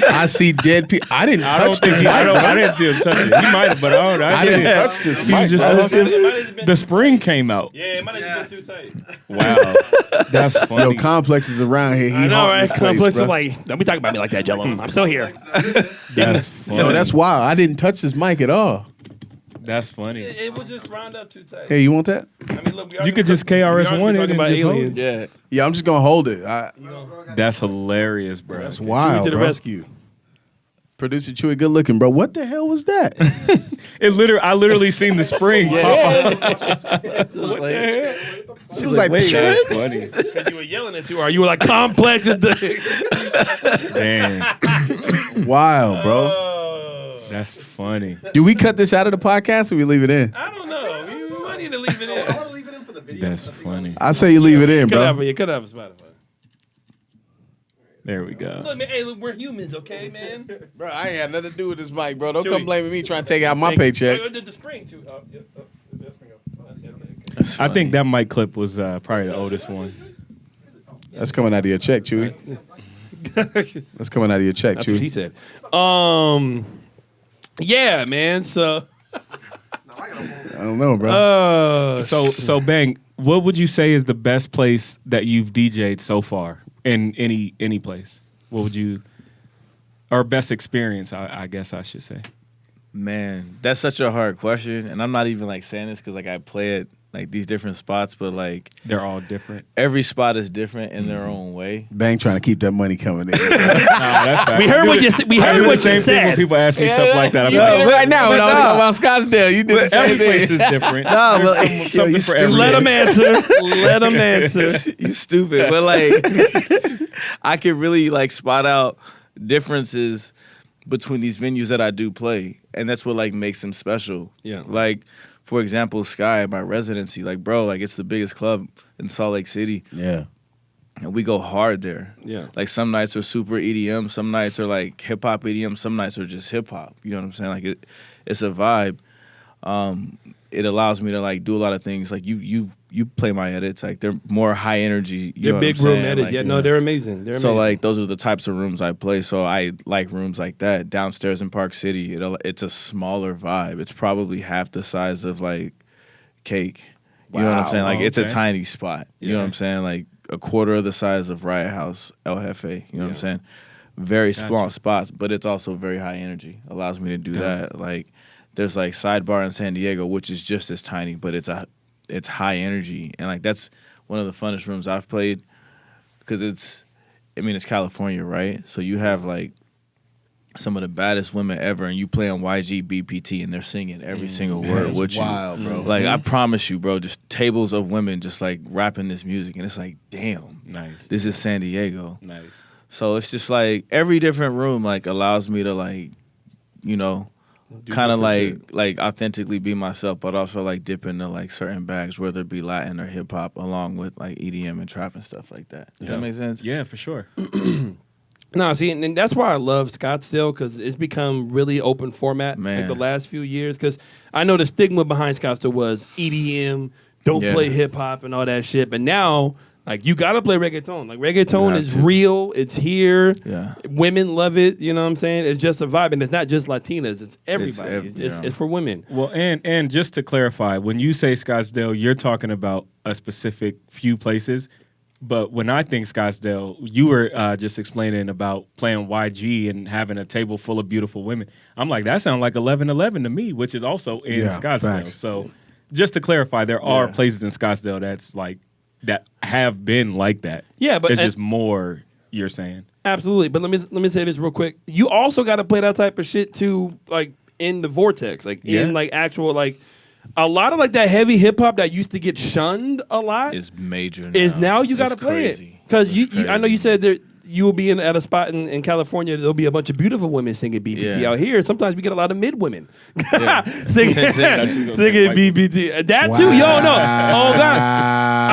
I see dead people. I didn't touch this mic. I didn't see him touch it. He might have, but I didn't touch this mic. The spring came out. Yeah, it might have been too tight. Wow, that's funny. Yo, Complex is around here. He I know, haunting right? this place, Complex bro. is like, don't be talking about me like that, Jello. I'm still here. That's funny. Yo, that's wild. I didn't touch this mic at all. That's funny. It would just round up too tight. Hey, you want that? I mean, look, You could just KRS-One it talking and about just hold aliens. it. Yeah. Yeah, I'm just gonna hold it. That's hilarious, bro. That's Chewy wild, to the bro. rescue. Producer Chewy, good looking, bro. What the hell was that? I literally seen the spring pop up. She was like, That's funny. Because you were yelling at her. You were like, Complex is the... Damn, wild, bro. that's funny. Do we cut this out of the podcast or we leave it in? I don't know. You might need to leave it in. That's funny. I say you leave it in, bro. You could have a Spotify. There we go. Look, man, hey, look, we're humans, okay, man? Bro, I ain't had nothing to do with this mic, bro. Don't Chewy. come blaming me trying to take out my paycheck. The spring, too. That spring up. Okay. I think that mic clip was probably the oldest one. That's coming out of your check, Chewy. That's coming out of your check, That's what he Chewy. said. Yeah, man, so... I don't know, bro. So Bang, what would you say is the best place that you've DJ'd so far in any place? What would you, or best experience? I guess I should say. Man, that's such a hard question, and I'm not even like saying this because like I play at like these different spots, but like They're all different. every spot is different in their own way. Bang trying to keep that money coming in. That's bad. We heard what you said. We heard what you Same thing when said. people ask me stuff like that. I'm You like, did it right now when I was talking about Scottsdale. You did the same every place thing. is different. No, There's but something yo, you for every Let day. him answer. Let him answer. You stupid, but like I can really like spot out differences between these venues that I do play, and that's what like makes them special. Yeah. Like for example, Sky, my residency, like bro, like it's the biggest club in Salt Lake City, Yeah. and we go hard there. Yeah. Like some nights are super EDM, some nights are like hip hop EDM, some nights are just hip hop. You know what I'm saying? Like it's a vibe. It allows me to like do a lot of things. Like you play my edits, like they're more high energy. You They're know big what I'm room saying? edits. Like, Yeah, no, they're amazing. They're so amazing. like those are the types of rooms I play. So I like rooms like that downstairs in Park City. It's a smaller vibe. It's probably half the size of like Cake. You know what I'm saying? Like it's a okay. tiny spot. You know what I'm saying? Like a quarter of the size of Riot House, El Jefe. You know what I'm saying? Very small spots, but it's also very high energy. Allows me to do that. Like there's like Sidebar in San Diego, which is just as tiny, but it's high energy, and like that's one of the funnest rooms I've played because it's California, right? So you have like some of the baddest women ever, and you play on YG BPT, and they're singing every single word with wild, you, bro. Like I promise you, bro, just tables of women just like rapping this music, and it's like, damn, Nice. this is San Diego. Nice. So it's just like every different room like allows me to like, you know, kind of like authentically be myself, but also like dip into like certain bags, whether it be Latin or hip hop, along with like EDM and trap and stuff like that. Does that make sense? Yeah, for sure. No, see, and that's why I love Scottsdale, because it's become really open format like Man. the last few years. Because I know the stigma behind Scottsdale was EDM, don't play hip hop and all that shit. But now, like, you gotta play reggaeton. Like, reggaeton is real. It's here. Yeah. Women love it. You know what I'm saying? It's just a vibe, and it's not just Latinas. It's everybody. yeah. It's for women. Well, and just to clarify, when you say Scottsdale, you're talking about a specific few places. But when I think Scottsdale, you were just explaining about playing YG and having a table full of beautiful women. I'm like, that sounds like 1111 to me, which is also in Scottsdale. Facts. So just to clarify, there are places in Scottsdale that's like that have been like that. Yeah, but it's just more. You're saying absolutely. But let me say this real quick. You also got to play that type of shit too, like in the vortex, like in like actual like. A lot of like that heavy hip hop that used to get shunned a lot It's major now. is now you got to It's play crazy. it because It's I know you said that you will be at a spot in California. There'll be a bunch of beautiful women singing BBT Yeah. out here. Sometimes we get a lot of mid women Yeah. singing BBT. That too, yo, no, oh god,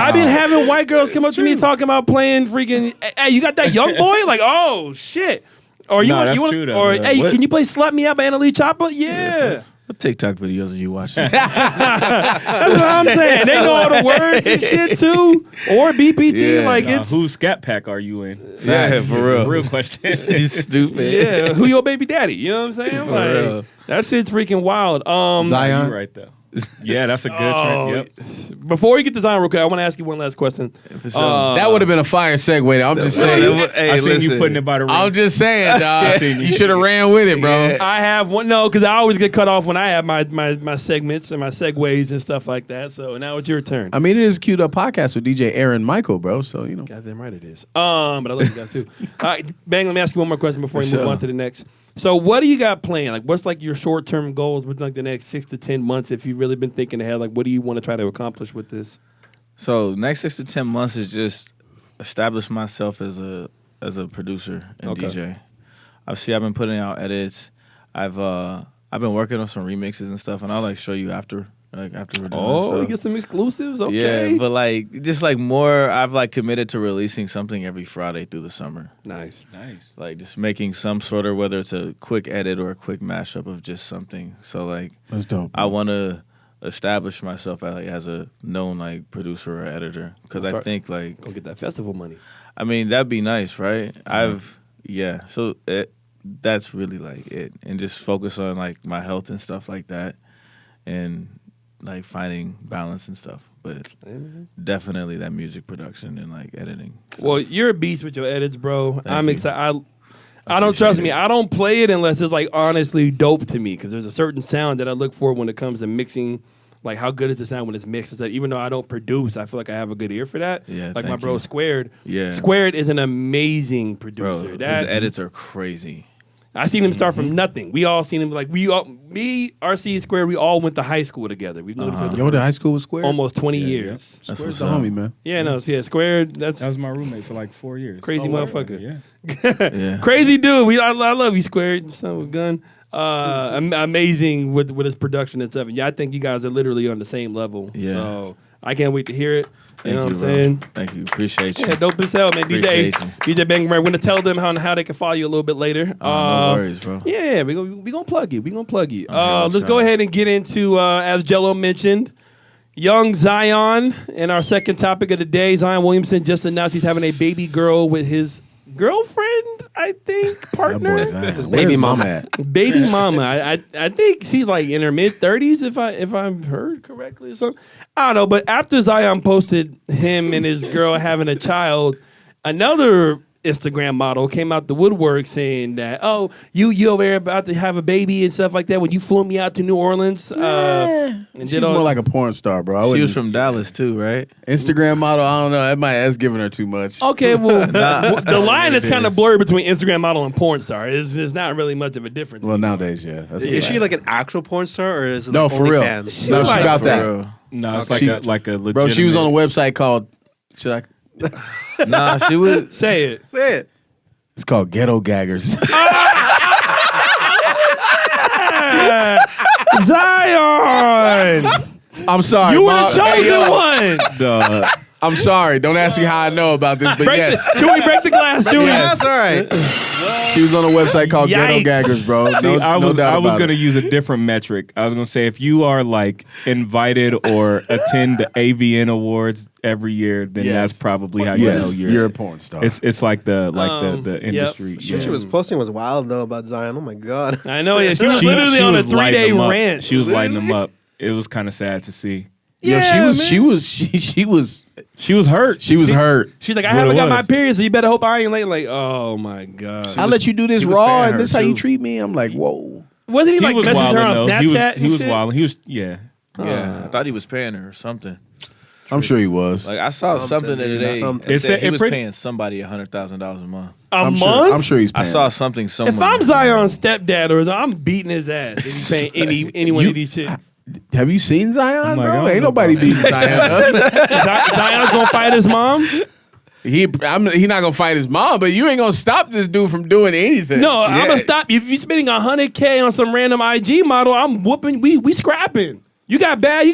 I've been having white girls come up to me talking about playing freaking. Hey, you got that young boy? Like, oh shit. Or you No, want that's you want true, though. or Yeah. hey, What? can you play "Slut Me Up" by Annalie Chopper? Yeah. What TikTok videos of you watching. That's what I'm saying. They know all the words and shit too. Or BPT, it's whose scat pack are you in? Yeah, for real. Real question. You stupid. yeah. Who your baby daddy? You know what I'm saying? real. That shit's freaking wild. Zion? You right though. Yeah, that's a good trend. Yep. Before we get to Zion real quick, I want to ask you one last question. For sure. That would have been a fire segue. I'm just saying. Hey, I seen listen. you putting it by the ring. I'm just saying, dog. You should have ran with it, bro. Yeah. I have one. No, because I always get cut off when I have my segments and my segues and stuff like that. So now it's your turn. I mean, it is a queued up podcast with DJ Aaron Michael, bro. So, you know. Goddamn right it is. But I love you guys too. All right, Bang, let me ask you one more question before we move sure. on to the next. So what do you got planned? Like, what's like your short-term goals within like the next 6 to 10 months? If you've really been thinking ahead, like what do you want to try to accomplish with this? So next 6 to 10 months is just establish myself as a producer and Okay. DJ. Obviously, I've been putting out edits. I've been working on some remixes and stuff, and I'll like show you after we're done. Oh, so. you get some exclusives? Okay. Yeah, but like just like more, I've like committed to releasing something every Friday through the summer. Nice. Like just making some sort of, whether it's a quick edit or a quick mashup of just something. So like That's dope. I want to establish myself as a known like producer or editor, because I think like, Go get that festival money. I mean, that'd be nice, right? So that's really like it, and just focus on like my health and stuff like that, and like finding balance and stuff. But definitely that music production and like editing. So. Well, you're a beast with your edits, bro. I'm you. excited. I don't trust me. I don't play it unless it's like honestly dope to me, because there's a certain sound that I look for when it comes to mixing. Like, how good is the sound when it's mixed? It's like, even though I don't produce, I feel like I have a good ear for that. Yeah, like my thank bro you. Squared. Yeah. Squared is an amazing Bro, producer. his That edits are crazy. I seen him start from nothing. We all seen him me, RC, and Squared. We all went to high school together. We've known each other You went to high school with Square? for almost 20 years. That's Square's what's the up. homie, man. Yeah, no, so yeah, Squared. That was my roommate for like 4 years. Crazy motherfucker. Yeah. Yeah. Crazy dude. I love you, Squared. Son of a gun. Amazing with his production and stuff. And yeah, I think you guys are literally on the same level. Yeah. So I can't wait to hear it. You know what I'm bro. saying? Thank you. Appreciate you. Yeah, dope as hell, man. Appreciate DJ Bangarang. We're gonna tell them how they can follow you a little bit later. No worries, bro. Yeah, we gonna plug you. We gonna plug you. Okay, Let's go ahead and get into as Jello mentioned, young Zion. And our second topic of the day, Zion Williamson just announced he's having a baby girl with his girlfriend, I think, That partner. boy Zion. His Where's baby mama mama. at? Baby mama. I think she's like in her mid-30s if I've heard correctly or something. I don't know, but after Zion posted him and his girl having a child, another Instagram model came out the woodwork saying that, oh, you over there about to have a baby and stuff like that when you flew me out to New Orleans. And She's did all more like a porn star, bro. She was from Dallas too, right? Instagram model. I don't know. That's giving her too much. Okay, well, the line is it kind of is. blurred between Instagram model and porn star. It's not really much of a difference. Well, nowadays, yeah. That's Is she like an actual porn star, or is it No, like for real. OnlyFans? No, she like- got For that. real. No, it's Okay. like a legitimate. Bro, she was on a website called. Should I? Nah, she was. Say it. Say it. It's called Ghetto Gaggers. Zion! I'm sorry. You were Mom. the chosen Hey, yo, one! Duh. I'm sorry. Don't ask me how I know about this, but yes. Should we break the glass? Should we? Yes. That's all right. She was on a website called Yikes. Ghetto Gaggers, bro. See, I was doubt about gonna it. use a different metric. I was gonna say if you are like invited or attend the AVN Awards every year, then Yes. that's probably how you know Yes, you're a porn star. It's like the Yep. industry. What she was posting was wild though about Zion. Oh my god. I know, yeah. She was literally on a was lighting 3-day them up. rant. She was lighting them up. It was kind of sad to see. Yeah, Yeah, she was She was hurt. hurt. She's like, I What haven't it got my was. period, so you better hope I ain't late. Like, oh my god. I let you do this was raw, paying and this her, how you too. treat me. I'm like, whoa. Wasn't he, He like was messaging wild her on though. Snapchat? He was and shit? wild. He was yeah. Yeah, I thought he was paying her or something. I'm sure he was. Like I saw something the other day. something. It It's said a- he was pretty- paying somebody $100,000 a month. I'm month? Sure, I'm sure he's I paying. saw something somewhere. If I'm Zion's stepdad, or I'm beating his ass if he's paying any one of these chicks. Have you seen Zion, like, I bro? don't Ain't know nobody about beating Zion up. Zion's gonna fight his mom? He not gonna fight his mom, but you ain't gonna stop this dude from doing anything. No, I'm Yeah. gonna stop. If you're spending $100K on some random IG model, I'm whooping. We scrapping. You got bad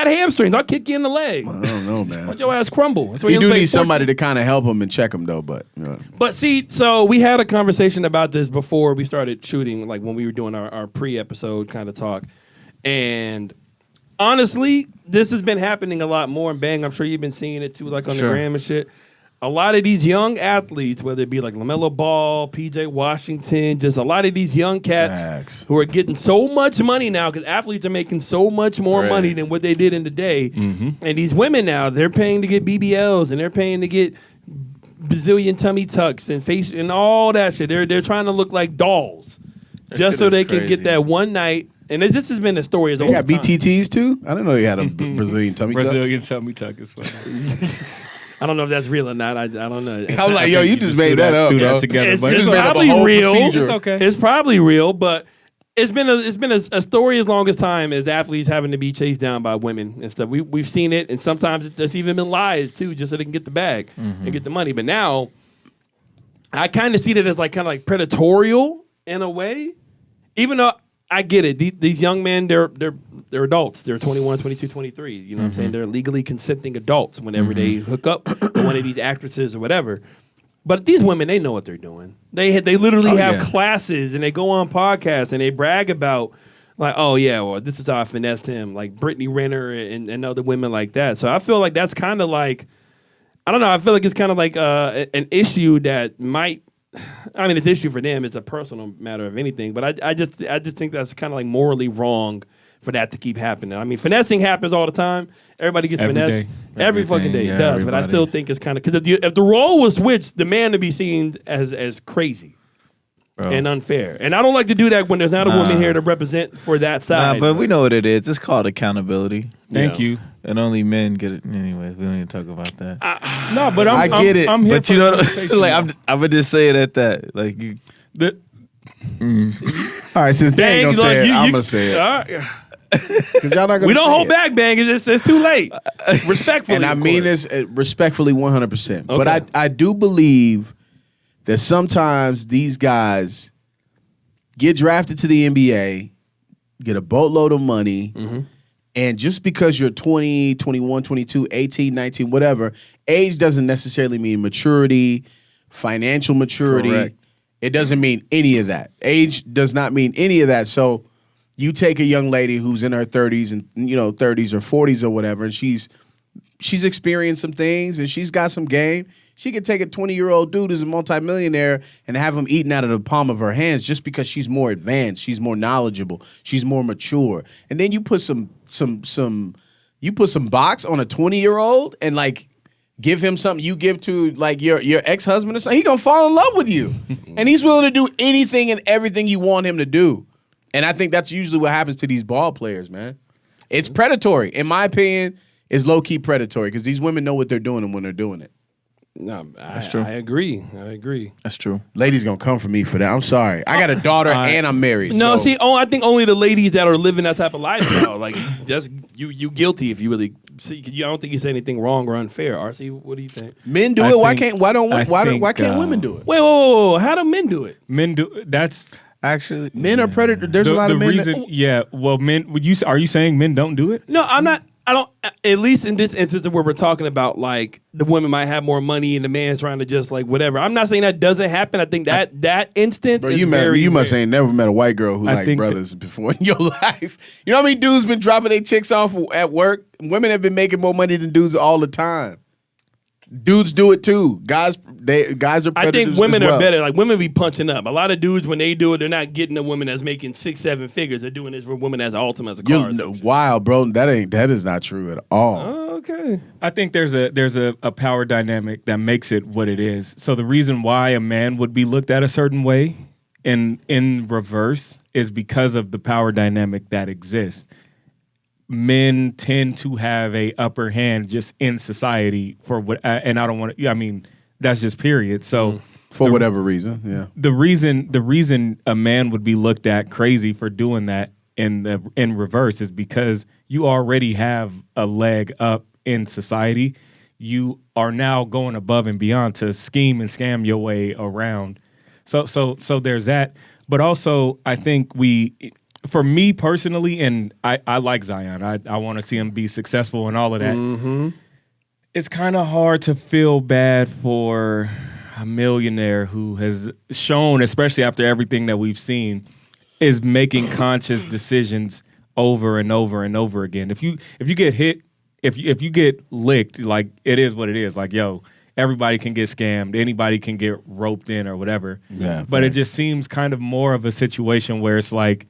hamstrings. I'll kick you in the leg. I don't know, man. Let your ass crumble. That's why He you do play need somebody Fortnite. to kind of help him and check him though. But you know. But see, so we had a conversation about this before we started shooting, like when we were doing our pre-episode kind of talk. And honestly, this has been happening a lot more in Bang. I'm sure you've been seeing it too, like on the gram and shit. A lot of these young athletes, whether it be like LaMelo Ball, PJ Washington, just a lot of these young cats who are getting so much money now because athletes are making so much more money than what they did in the day. Mm-hmm. And these women now, they're paying to get BBLs and they're paying to get bazillion tummy tucks and face and all that shit. They're trying to look like dolls just so they can get that one night. And this has been a story as old as time. BTTs too? I didn't know you had a Brazilian tummy tuck. Brazilian tummy tuck is funny. I don't know if that's real or not. I don't know. I was like, yo, you just made that up. Do bro. that together. But It's probably real. It's okay. It's probably real, but it's been a story as long as time as athletes having to be chased down by women and stuff. We've seen it, and sometimes there's even been lies too, just so they can get the bag and get the money. But now, I kind of see that as like kind of like predatorial in a way, even though I get it. These young men, they're adults. They're 21, 22, 23. You know what I'm saying? They're legally consenting adults whenever they hook up with one of these actresses or whatever. But these women, they know what they're doing. They literally have classes and they go on podcasts and they brag about like, oh yeah, well this is how I finessed him, like Brittany Renner and other women like that. So I feel like that's kind of like, I don't know. I feel like it's kind of like an issue that might. I mean, it's an issue for them. It's a personal matter of anything. But I just think that's kind of like morally wrong for that to keep happening. I mean, finessing happens all the time. Everybody gets finessed every fucking day. It does. Everybody. But I still think it's kind of because if the role was switched, the man to be seen as crazy and unfair. And I don't like to do that when there's not a woman here to represent for that side. But we know what it is. It's called accountability. Thank you. And only men get it. Anyways, we don't even talk about that. No, but I get it. I'm here but you know, like I'm gonna just say it at that. Like you. All right, since they ain't gonna say it, I'm gonna say it. Because y'all not gonna. We don't hold it. back, Bang. It's too late. Respectfully, and I mean this respectfully, 100%. Okay. But I do believe that sometimes these guys get drafted to the NBA, get a boatload of money, and just because you're 20, 21, 22, 18, 19, whatever, age doesn't necessarily mean maturity, financial maturity. Correct. It doesn't mean any of that. Age does not mean any of that. So you take a young lady who's in her 30s and 30s or 40s or whatever, and she's experienced some things and she's got some game. She could take a 20-year-old dude who's a multimillionaire and have him eating out of the palm of her hands just because she's more advanced, she's more knowledgeable, she's more mature. And then you put some box on a 20-year-old and like give him something you give to like your ex-husband or something, he gonna fall in love with you. And he's willing to do anything and everything you want him to do. And I think that's usually what happens to these ball players, man. It's predatory. In my opinion, it's low-key predatory because these women know what they're doing and when they're doing it. No, That's true. I agree. That's true. Ladies gonna come for me for that. I'm sorry. I got a daughter and I'm married. No, so. see, I think only the ladies that are living that type of lifestyle, like that's you guilty if you really see. I don't think you say anything wrong or unfair. RC, what do you think? Men do it. Why can't women do it? Wait, whoa. How do men do it? Men do that's Actually, Men are predators. There's a lot of men. Men. Are you saying men don't do it? No, I'm not. I don't. At least in this instance where we're talking about, like the women might have more money and the man's trying to just like whatever. I'm not saying that doesn't happen. I think that instance. Bro, is you very must rare. ain't never met a white girl who liked brothers before in your life. You know how many dudes been dropping their chicks off at work? Women have been making more money than dudes all the time. Dudes do it too. Guys are predators. I think women as well. are better. Like women be punching up. A lot of dudes when they do it, they're not getting a woman that's making 6-7 figures. They're doing this for women that's ultimate as a car. Wow, bro. That is not true at all. Oh, okay. I think there's a power dynamic that makes it what it is. So the reason why a man would be looked at a certain way in reverse is because of the power dynamic that exists. Men tend to have a upper hand just in society for what, and I don't want to. I mean, that's just period. So for whatever reason, yeah. The reason a man would be looked at crazy for doing that in reverse is because you already have a leg up in society. You are now going above and beyond to scheme and scam your way around. So there's that. But also, I think for me personally, and I like Zion. I want to see him be successful and all of that. Mm-hmm. It's kind of hard to feel bad for a millionaire who has shown, especially after everything that we've seen, is making conscious decisions over and over and over again. If you get hit, if you get licked, like it is what it is. Like, yo, everybody can get scammed, anybody can get roped in or whatever. Yeah, but it just seems kind of more of a situation where it's like,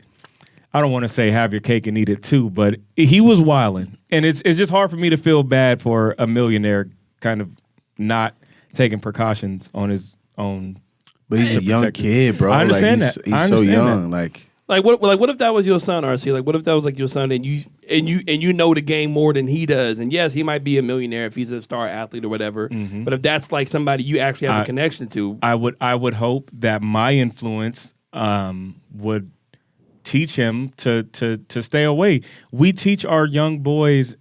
I don't want to say have your cake and eat it too, but he was wilding, and it's just hard for me to feel bad for a millionaire kind of not taking precautions on his own. But he's a young kid, bro. I understand like, that. He's I so understand young. that. Like what if that was your son, RC? Like what if that was like your son and you know the game more than he does? And yes, he might be a millionaire if he's a star athlete or whatever. Mm-hmm. But if that's like somebody you actually have a connection to, I would hope that my influence would teach him to stay away. We teach our young boys,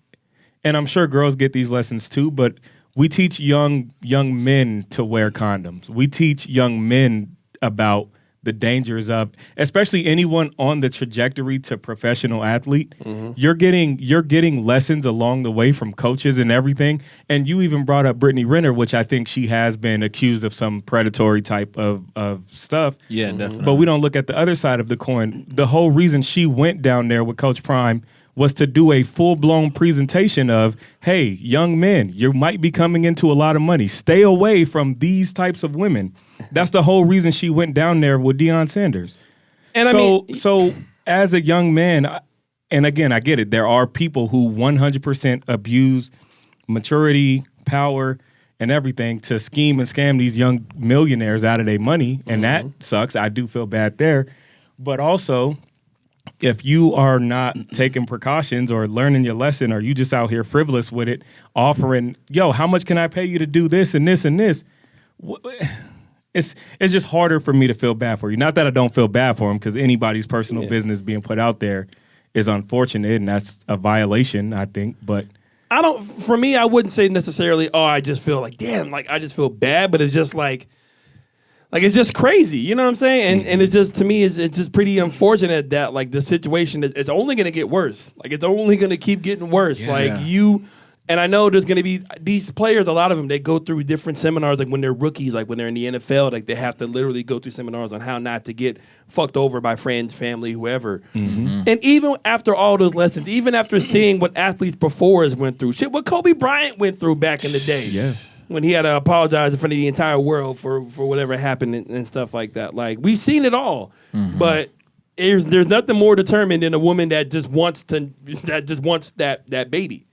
and I'm sure girls get these lessons too, but we teach young men to wear condoms. We teach young men about the dangers of, especially anyone on the trajectory to professional athlete. Mm-hmm. You're getting lessons along the way from coaches and everything. And you even brought up Brittany Renner, which I think she has been accused of some predatory type of stuff. Yeah, definitely. But we don't look at the other side of the coin. The whole reason she went down there with Coach Prime was to do a full-blown presentation of, hey, young men, you might be coming into a lot of money. Stay away from these types of women. That's the whole reason she went down there with Deion Sanders. And so as a young man, and again, I get it, there are people who 100% abuse maturity, power, and everything to scheme and scam these young millionaires out of their money, and that sucks. I do feel bad there. But also, if you are not taking precautions or learning your lesson, or you just out here frivolous with it, offering, yo, how much can I pay you to do this and this and this? It's just harder for me to feel bad for you. Not that I don't feel bad for him, because anybody's personal business being put out there is unfortunate, and that's a violation, I think. But for me, I wouldn't say necessarily, oh, I just feel like, damn, like I just feel bad, but it's just like it's just crazy, you know what I'm saying? And it's just, to me, it's just pretty unfortunate that like the situation is only going to get worse. Like it's only going to keep getting worse. Yeah. Like and I know there's going to be these players, a lot of them, they go through different seminars, like when they're rookies, like when they're in the NFL, like they have to literally go through seminars on how not to get fucked over by friends, family, whoever. Mm-hmm. And even after all those lessons, even after seeing what athletes before us went through, shit, what Kobe Bryant went through back in the day. yeah. When he had to apologize in front of the entire world for whatever happened and stuff like that. Like, we've seen it all. Mm-hmm. But there's nothing more determined than a woman that just wants that baby.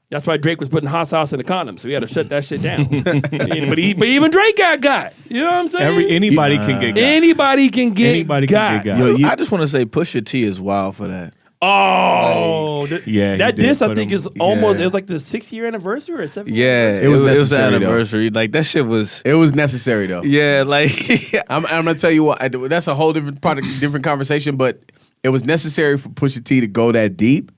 That's why Drake was putting hot sauce in the condom, so he had to shut that shit down. but even Drake got. You know what I'm saying? Anybody can get got. Anybody can get got. Yo, I just want to say Pusha T is wild for that. Oh, that diss I think is almost. Yeah. It was like the 6-year anniversary or 7th. Yeah, It was the necessary, anniversary. Like that shit was. It was necessary though. Yeah, like I'm gonna tell you what. That's a whole different different conversation. But it was necessary for Pusha T to go that deep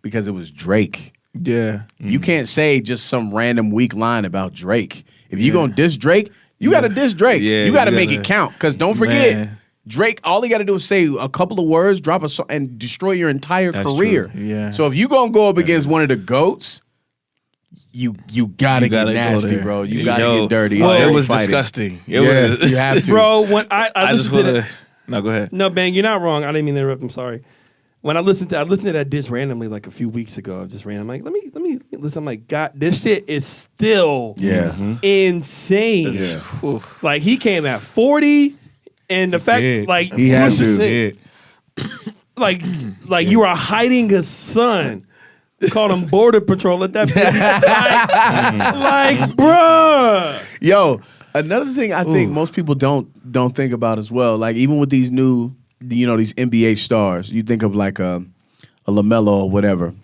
because it was Drake. Yeah, You can't say just some random weak line about Drake. If you gonna diss Drake, you gotta diss Drake. Yeah, you gotta you make gotta- it count. Because don't forget, Man. Drake, all he gotta do is say a couple of words, drop a song, and destroy your entire That's career. true. Yeah. So if you gonna go up against one of the GOATs, you gotta get go nasty, there. bro. You gotta Yo, get dirty. Well, Dirty it was fighting. disgusting. Yes, you have to. Bro, when I I just listened to want that. to. No, go ahead. No, Bang, you're not wrong. I didn't mean to interrupt. I'm sorry. When I listened to that diss randomly like a few weeks ago, I just ran. I'm like, let me listen. I'm like, God, this shit is still insane. Yeah. Whew. Like he came at 40, and the fact did. like He had was to. sick. like you are hiding a son. Called him Border Patrol at that point. like, bruh. Yo, another thing I think most people don't think about as well, like even with these new, these NBA stars, you think of like a LaMelo or whatever.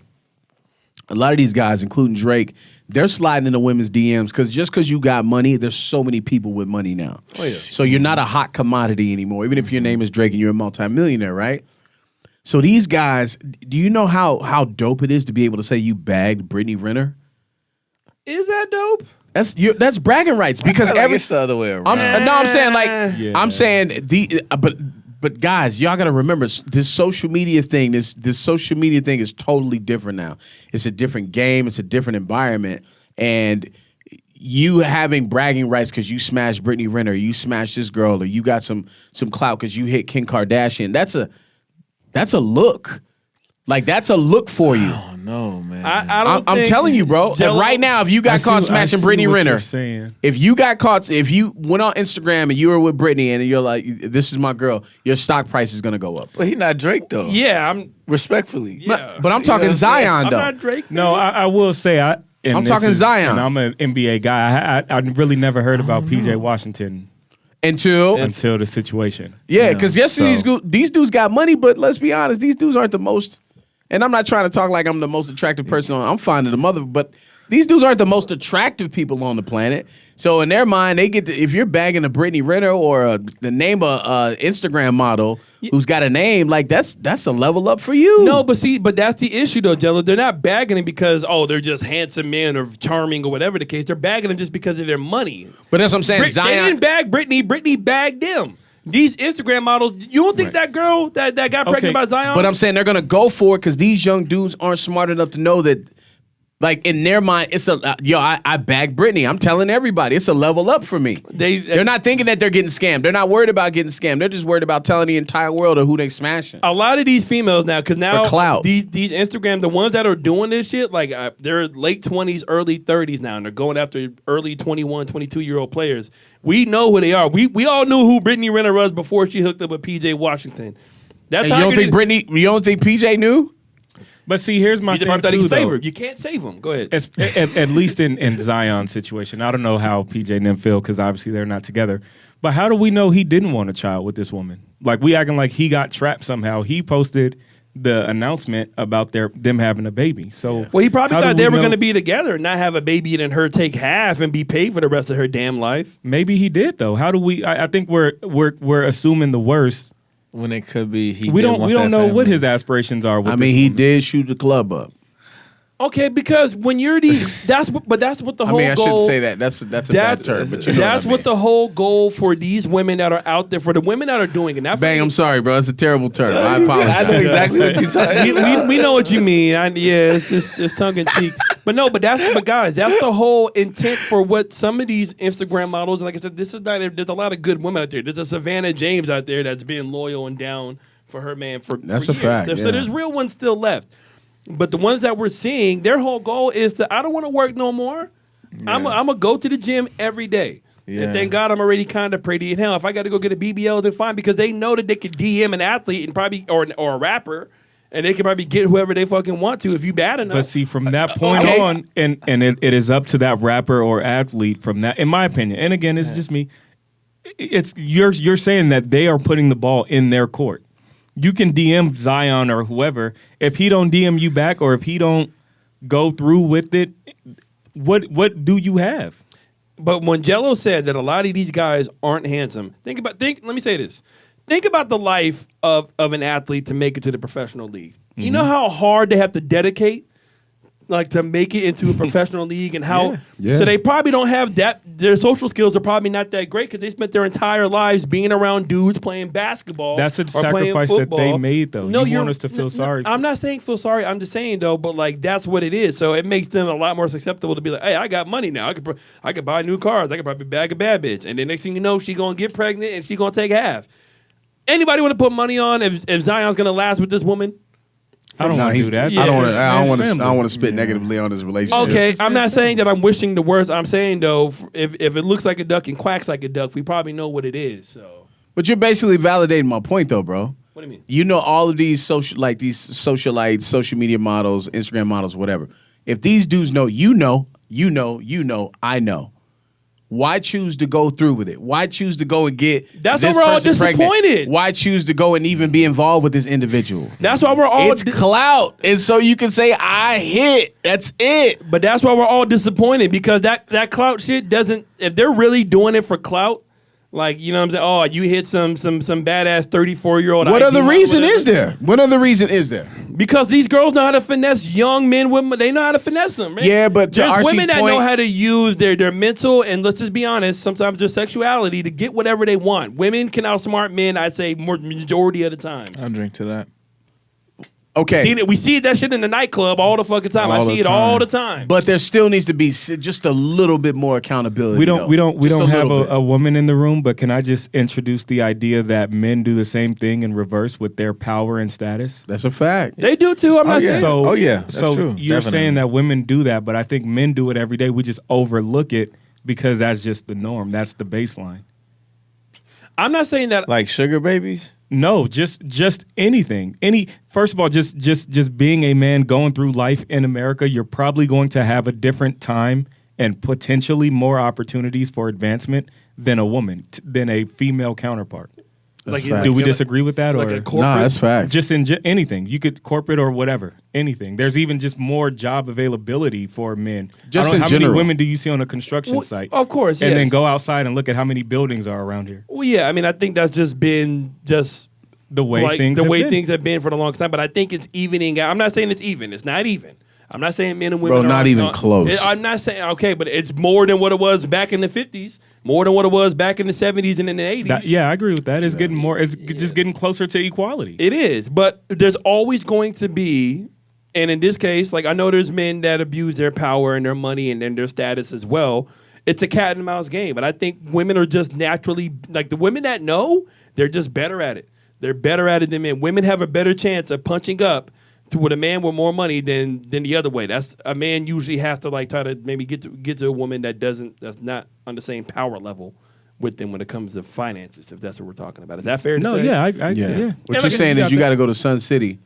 A lot of these guys, including Drake, they're sliding into women's DMs because you got money, there's so many people with money now. Oh, yeah. So you're not a hot commodity anymore, even if your name is Drake and you're a multimillionaire, right? So these guys, do you know how dope it is to be able to say you bagged Brittany Renner? Is that dope? That's bragging rights because I feel like it's the other way around. I'm saying like Yeah. I'm saying but guys, y'all got to remember this social media thing. This social media thing is totally different now. It's a different game. It's a different environment, and you having bragging rights because you smashed Brittany Renner, you smashed this girl, or you got some clout because you hit Kim Kardashian. That's a look. Like that's a look for you. Oh no, man. I don't. I'm think telling you, bro. Jello- Right now, if you got caught smashing Brittany Renner, if you went on Instagram and you were with Brittany and you're like, "This is my girl," your stock price is gonna go up. But he not Drake though. Yeah, I'm. Respectfully. Yeah. But I'm talking Zion I'm though. not Drake. No, I will say I'm talking Zion. And I'm an NBA guy. I really never heard about PJ Washington until the situation. Yeah, because these dudes got money, but let's be honest, these dudes aren't the most. And I'm not trying to talk like I'm the most attractive person I'm finding the mother, but these dudes aren't the most attractive people on the planet. So in their mind, they get to, if you're bagging a Brittany Renner or the name a Instagram model who's got a name, like that's a level up for you. No, but that's the issue though, Jello. They're not bagging him because they're just handsome men or charming or whatever the case. They're bagging him just because of their money. But that's what I'm saying. Zion, they didn't bag Brittany. Brittany bagged them. These Instagram models, you don't think that girl that got pregnant by Zion? But I'm saying they're gonna go for it because these young dudes aren't smart enough to know that. Like in their mind, it's I bagged Brittany. I'm telling everybody, it's a level up for me. They're not thinking that they're getting scammed. They're not worried about getting scammed. They're just worried about telling the entire world of who they smashing. A lot of these females now, because now for clout. These Instagram, the ones that are doing this shit, like they're late 20s, early 30s now, and they're going after early 21, 22-year-old players. We know who they are. We all knew who Brittany Renner was before she hooked up with PJ Washington. That's and you don't think Brittany? You don't think PJ knew? But see, here's my thing too, though. You can't save him. Go ahead. At least in Zion's situation. I don't know how PJ and them feel because obviously they're not together. But how do we know he didn't want a child with this woman? Like, we acting like he got trapped somehow. He posted the announcement about them having a baby. So well, he probably thought they were going to be together and not have a baby and her take half and be paid for the rest of her damn life. Maybe he did, though. How do we... I think we're assuming the worst. When it could be, we don't know what his aspirations are. With he did shoot the club up. Okay, because when you're that's what the whole goal. I shouldn't say that. That's a bad term. But you know that's what the whole goal for these women that are out there, for the women that are doing it. Bang! I'm sorry, bro. It's a terrible term. I apologize. I know exactly what you're talking about. We know what you mean. It's tongue in cheek. But guys, that's the whole intent for what some of these Instagram models. And like I said, there's a lot of good women out there. There's a Savannah James out there that's being loyal and down for her man for that's for a years. fact. So there's real ones still left. But the ones that we're seeing, their whole goal is I don't want to work no more. Yeah. I'm going to go to the gym every day. Yeah. And thank God I'm already kind of pretty. And hell, if I got to go get a BBL, then fine. Because they know that they could DM an athlete and probably or a rapper, and they can probably get whoever they fucking want to if you bad enough. But see, from that point on, and it is up to that rapper or athlete from that, in my opinion. And again, it's just me. It's you're saying that they are putting the ball in their court. You can DM Zion or whoever. If he don't DM you back or if he don't go through with it, what do you have? But when Jello said that a lot of these guys aren't handsome, let me say this. Think about the life of an athlete to make it to the professional league. Mm-hmm. You know how hard they have to dedicate to make it into a professional league and how so they probably don't have that. Their social skills are probably not that great because they spent their entire lives being around dudes playing basketball. That's a sacrifice that they made, though. No, you want us to feel sorry. I'm not saying feel sorry. I'm just saying though, but that's what it is. So it makes them a lot more susceptible to be like, hey, I got money now. I could buy new cars. I could probably bag a bad bitch, and then next thing you know, she gonna get pregnant and she gonna take half. Anybody want to put money on if Zion's gonna last with this woman? I don't want to do that. I don't want to spit negatively on his relationship. Okay, I'm not saying that I'm wishing the worst. I'm saying though, if it looks like a duck and quacks like a duck, we probably know what it is. So, but you're basically validating my point, though, bro. What do you mean? You know all of these socialites, social media models, Instagram models, whatever. If these dudes know, I know. Why choose to go through with it? Why choose to go and get That's this why we're all person disappointed. Pregnant? Why choose to go and even be involved with this individual? That's why we're all it's clout, and so you can say I hit. That's it. But that's why we're all disappointed because that clout shit doesn't. If they're really doing it for clout, like you know what I'm saying. Oh, you hit some badass 34-year-old. What other reason is there? What other reason is there? Because these girls know how to finesse young men. Women, they know how to finesse them. Right? Yeah, but there's RC's women that point, know how to use their mental and let's just be honest, sometimes their sexuality to get whatever they want. Women can outsmart men. I'd say majority of the time. I'll drink to that. Okay. We see that shit in the nightclub all the fucking time. I All see the it all time. the time. But there still needs to be just a little bit more accountability. We don't have little bit. a woman in the room, but can I just introduce the idea that men do the same thing in reverse with their power and status? That's a fact. They do too. I'm not saying. So, Oh, yeah. That's so true. you're Definitely. saying that women do that, but I think men do it every day. We just overlook it because that's just the norm. That's the baseline. I'm not saying that. Like sugar babies? No, just anything. First of all, just being a man going through life in America, you're probably going to have a different time and potentially more opportunities for advancement than a woman, than a female counterpart. Like, fact. Do we disagree with that? like or a corporate? Nah, that's fact. just in anything? You could corporate or whatever, anything. There's even just more job availability for men. Just I don't know, in how general. many women do you see on a construction Well, site? of course, and then yes. go outside and look at how many buildings are around here. Well, yeah. I mean, I think that's just been The way like things the have way been. things have been for the longest time. But I think it's evening out. I'm not saying it's even. It's not even. I'm not saying men and women Bro, are not even close. I'm not saying okay, but it's more than what it was back in the 50s, more than what it was back in the 70s and in the 80s. Yeah, I agree with that. It's getting more. It's just getting closer to equality. It is, but there's always going to be, and in this case, like I know there's men that abuse their power and their money and then their status as well. It's a cat and mouse game, but I think women are just naturally like the women that know, they're just better at it. They're better at it than men. Women have a better chance of punching up to with a man with more money than the other way. That's a man usually has to like try to maybe get to a woman that's not on the same power level with them when it comes to finances, if that's what we're talking about. Is that fair to No, say? yeah, Yeah. yeah. What you're saying is you got to go to Sun City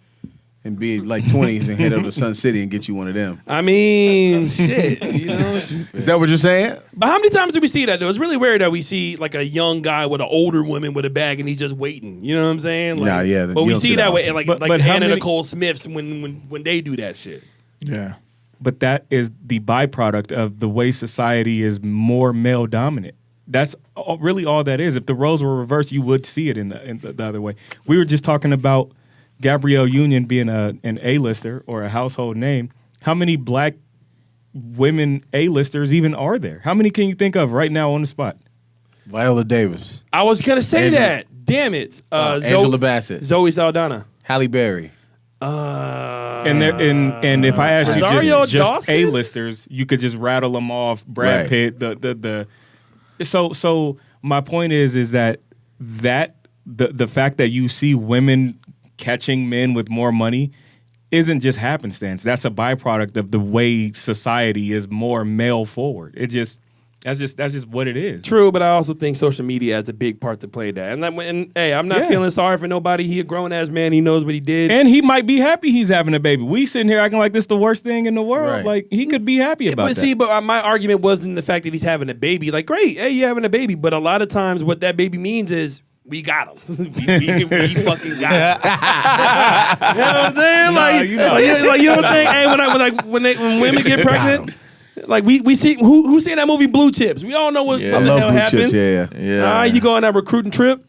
and be like 20s and head up to Sun City and get you one of them. I mean, shit, you know. Is that what you're saying? But how many times do we see that though? It's really rare that we see like a young guy with an older woman with a bag and he's just waiting. You know what I'm saying? Like, Nah, yeah, But you we don't see see that that way often. like But the how Hannah many- Nicole Smiths when they do that shit. Yeah. But that is the byproduct of the way society is more male dominant. That's really all that is. If the roles were reversed, you would see it in the other way. We were just talking about Gabrielle Union being an A-lister or a household name. How many black women A-listers even are there? How many can you think of right now on the spot? Viola Davis, I was gonna say Angela- that. Damn it. Angela Bassett, Zoe Saldana. Halle Berry. And if I asked Rosario you just Dawson? A-listers, you could just rattle them off. Brad Right. Pitt, the So my point is that the fact that you see women catching men with more money isn't just happenstance. That's a byproduct of the way society is more male forward. That's just what it is. True, but I also think social media has a big part to play that. And hey, I'm not Yeah. feeling sorry for nobody. He a grown ass man. He knows what he did. And he might be happy he's having a baby. We sitting here acting like this the worst thing in the world. Right. Like he could be happy about But that. see, my argument wasn't the fact that he's having a baby. Like, great, hey, you're having a baby. But a lot of times, what that baby means is we got him. we fucking got him. You know what I'm saying? Like you don't think? Hey, when women get pregnant, like we see who seen that movie Blue Chips. We all know what Yeah. the I love hell Blue happens. Chips. Yeah. Yeah. All right, you go on that recruiting trip.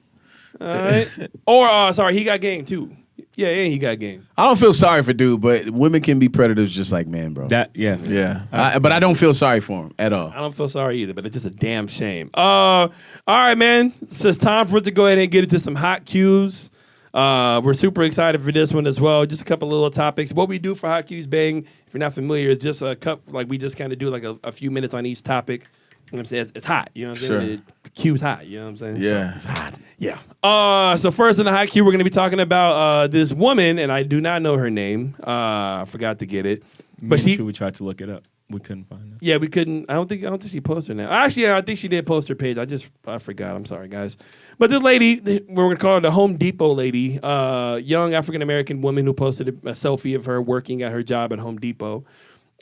All right, or sorry, he got game too. Yeah, he got game. I don't feel sorry for dude, but women can be predators just like men, bro. Yeah. But I don't feel sorry for him at all. I don't feel sorry either, but it's just a damn shame. All right, man. So it's time for us to go ahead and get into some hot cues. We're super excited for this one as well. Just a couple little topics. What we do for hot cues, Bang, if you're not familiar, is just a cup. Like we just kind of do like a few minutes on each topic. You know what I'm saying? It's hot. You know what I'm saying? The cue's hot. You know what I'm saying? Yeah. So, it's hot. Yeah. So first in the hot cue, we're going to be talking about this woman, and I do not know her name. I forgot to get it. But we tried to look it up. We couldn't find it. Yeah, we couldn't. I don't think she posted now. Actually, I think she did post her page. I forgot. I'm sorry, guys. But this lady, we're gonna call her the Home Depot lady, young African American woman who posted a selfie of her working at her job at Home Depot,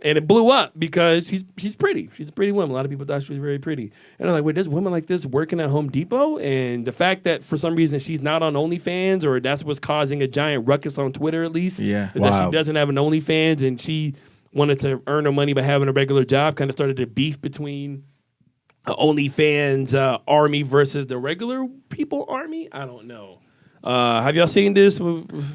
and it blew up because she's pretty. She's a pretty woman. A lot of people thought she was very pretty, and I'm like, wait, there's women like this working at Home Depot, and the fact that for some reason she's not on OnlyFans, or that's what's causing a giant ruckus on Twitter, at least. Yeah. is that Wow. she doesn't have an OnlyFans, and she wanted to earn her money by having a regular job, kind of started a beef between the OnlyFans army versus the regular people army. I don't know. Have y'all seen this?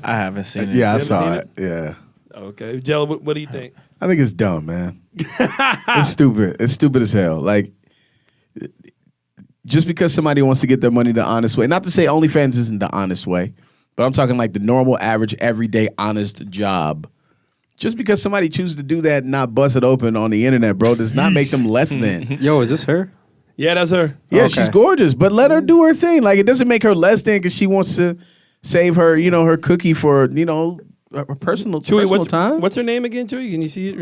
I haven't seen it. Yeah, I ever saw seen it. Yeah. Okay. Jello, what do you think? I think it's dumb, man. It's stupid. It's stupid as hell. Like, just because somebody wants to get their money the honest way, not to say OnlyFans isn't the honest way, but I'm talking like the normal, average, everyday, honest job. Just because somebody chooses to do that and not bust it open on the internet, bro, does not make them less than. Yo, is this her? Yeah, that's her. Yeah, Okay. she's gorgeous, but let her do her thing. Like, it doesn't make her less than because she wants to save her, her cookie for, her personal time. What's her name again, Chewy? Can you see it?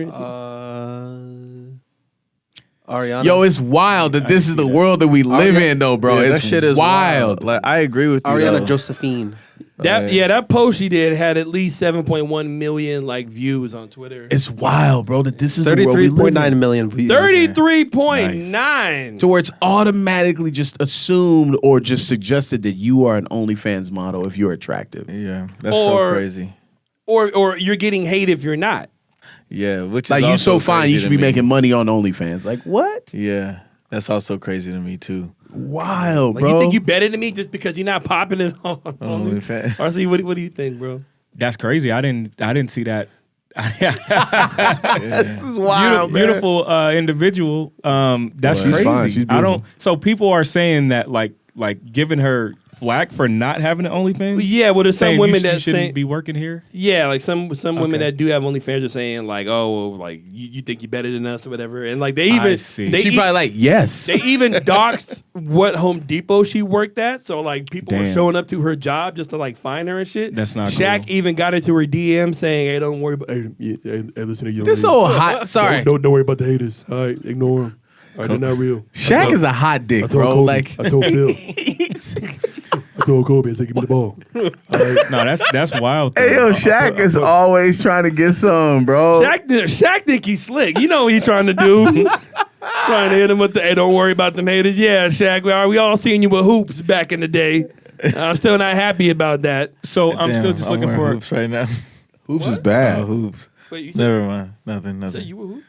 Ariana. Yo, it's wild that this is the world that we live in, though, bro. Yeah, It's that shit is wild. Like, I agree with you. Ariana though. Josephine. That post she did had at least 7.1 million views on Twitter. It's wild, bro, that this is the world we live in. 33.9 million views. 33.9. To where it's automatically just assumed or just suggested that you are an OnlyFans model if you're attractive. Yeah, that's so crazy. Or you're getting hate if you're not. Yeah, which Like, is you also so fine, crazy you to should be me. making money on OnlyFans. Like, what? Yeah, that's also crazy to me too. Wild, Like, bro. you think you better than me just because you're not popping it on OnlyFans. RC, what do you think, bro? That's crazy. I didn't see that. This is wild, man. Beautiful individual. That's She's crazy. fine. She's I beautiful. don't. So people are saying that like giving her flack for not having an OnlyFans. Yeah, well, there's some Saying women you that shouldn't say, be working here. yeah, like some women Okay. that do have OnlyFans are saying like, oh, well, like you think you're better than us or whatever, and like they I even see. they She e- probably like, yes. they even doxed what Home Depot she worked at, so like people were Damn. showing up to her job just to like find her and shit. That's not Shaq cool. even got into her DM saying, "Hey, don't worry about hey, listen to young This lady. old hot, sorry. Don't worry about the haters. All right, ignore them. All right, they're not real." Shaq is a hot dick, I told bro. Kobe. Like, I told Phil. I told Kobe, I said, give me the ball. All right. No, that's wild. though. hey, yo, Shaq is always trying to get some, bro. Shaq think he's slick. You know what he's trying to do. Trying to hit him with the, hey, don't worry about them haters. Yeah, Shaq, we all seen you with hoops back in the day. I'm still not happy about that. So I'm Damn, still just looking wearing for. hoops right now. Hoops is bad. Oh, hoops. Wait, you said, Never mind. Nothing. you said you were hoops?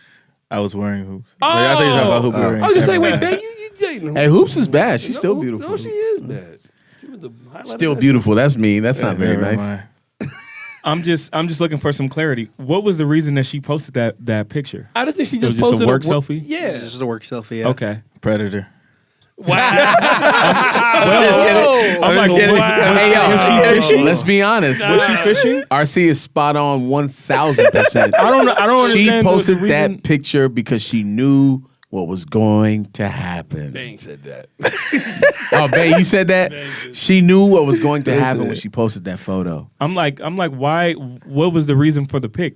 I was wearing hoops. Like, I think you're talking about hoop I earrings. was just saying, Never wait, mind. babe, you dating Hey, Hoops is bad. She's still No, beautiful. No, she is bad. She was the highlight Still of that. beautiful. That's mean. That's not very Never nice. mind. I'm just looking for some clarity. What was the reason that she posted that picture? I just think she was just just a posted work selfie? Yeah. It's just a work selfie. Yeah. Okay. Predator. Wow. I'm like, Hey, yo, Was she fishing? let's be honest. Was she fishing? RC is spot on 1,000%. I don't know. I don't She understand. posted the reason. that picture because she knew what was going to happen. Bang said that. Oh, babe, you said that? She knew what was going to happen when she posted that photo. I'm like, why? What was the reason for the pic?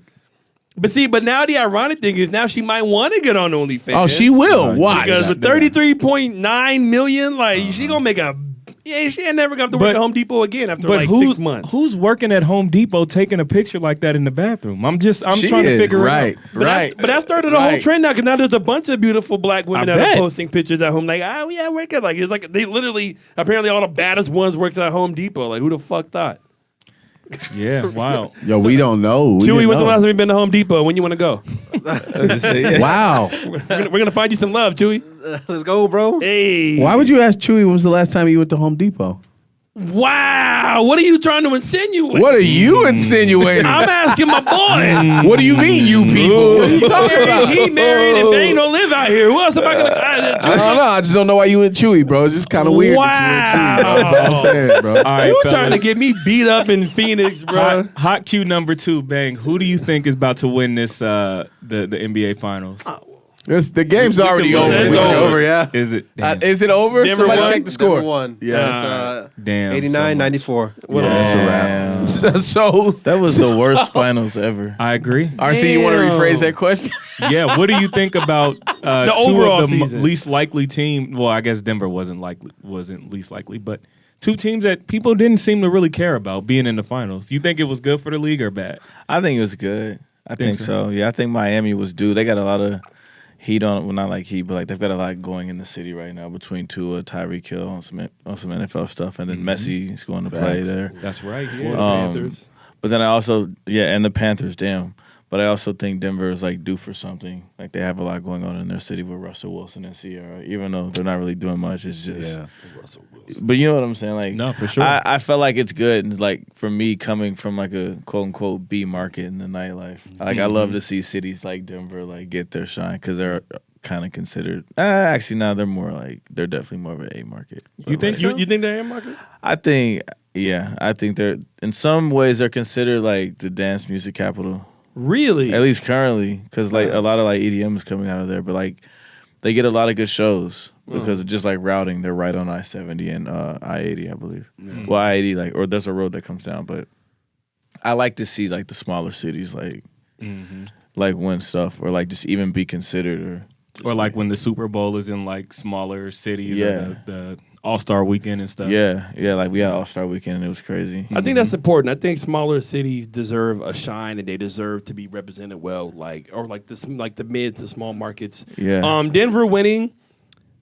But now the ironic thing is now she might want to get on OnlyFans. Oh, she will. Watch. Because with 33.9 million, like she gonna make she ain't never gonna have to work But- at Home Depot again after But like who's 6 months. who's working at Home Depot taking a picture like that in the bathroom? I'm She trying to is. figure Right, it out. right. But that started a whole Right. trend now because now there's a bunch of beautiful black women I that bet. are posting pictures at home. Like, oh yeah, I work at it's like they literally apparently all the baddest ones works at Home Depot. Like, who the fuck thought? Yeah, wow. Yo, we don't know. We Chewy, didn't when's the know. last time you been to Home Depot? When you want to go? Wow. We're gonna find you some love, Chewy. Let's go, bro. Hey. Why would you ask Chewy when was the last time you went to Home Depot? Wow. What are you trying to insinuate? What are you insinuating? I'm asking my boy. What do you mean, you people? What are you talking about? He married and Bang don't live out here. Who else am I gonna? I don't know. I just don't know why you went Chewy, bro. It's just kind of weird that you went Chewy, bro. That's all I'm saying, bro. All right, You fellas. trying to get me beat up in Phoenix, bro? Hot cue number 2, Bang. Who do you think is about to win this the NBA Finals? The game's already over. It's It's over. over, yeah. Is it? Damn. Is it over? Denver Somebody won? check the score. Denver won. Yeah. It's Damn. 89-94. Yeah, that's a wrap. So, That was the worst finals ever. I agree. RC, you want to Damn. rephrase that question? Yeah. What do you think about two overall of the season. least likely team? Well, I guess Denver wasn't least likely, but two teams that people didn't seem to really care about being in the finals. You think it was good for the league or bad? I think it was good. I think so? so. Yeah, I think Miami was due. They got a lot of heat on. Well, not like heat, but like they've got a lot going in the city right now between Tua, Tyreek Hill on some NFL stuff, and then Messi is going to play Facts. there. That's right. Yeah, the Yeah. Panthers. But then I also and the Panthers, damn. But I also think Denver is like due for something. Like they have a lot going on in their city with Russell Wilson and Sierra, even though they're not really doing much. It's just, but you know what I'm saying? Like, No, for sure. I felt like it's good. And like for me, coming from like a quote unquote B market in the nightlife, like I love to see cities like Denver like get their shine because they're kind of considered. Actually, now they're more like they're definitely more of an A market. You think You think they're in market? I think Yeah, I think they're in some ways they're considered like the dance music capital. Really? At least currently, because like a lot of like EDM is coming out of there, but like they get a lot of good shows because of just like routing. They're right on I-70 and I-80, I believe. Well, I-80 like, or there's a road that comes down, but I like to see like the smaller cities like win stuff or like just even be considered or like when the Super Bowl is in like smaller cities. Yeah. Or the All-Star Weekend and stuff. Yeah, like we had All-Star Weekend and it was crazy. I think that's important. I think smaller cities deserve a shine and they deserve to be represented well, like the mid to small markets. Yeah. Denver winning.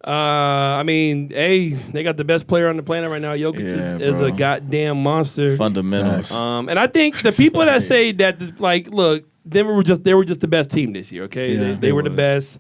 I mean, they got the best player on the planet right now. Jokic is a goddamn monster. Fundamentals. And I think the people that say that, look, Denver were just the best team this year. Okay, Yeah, they were the best.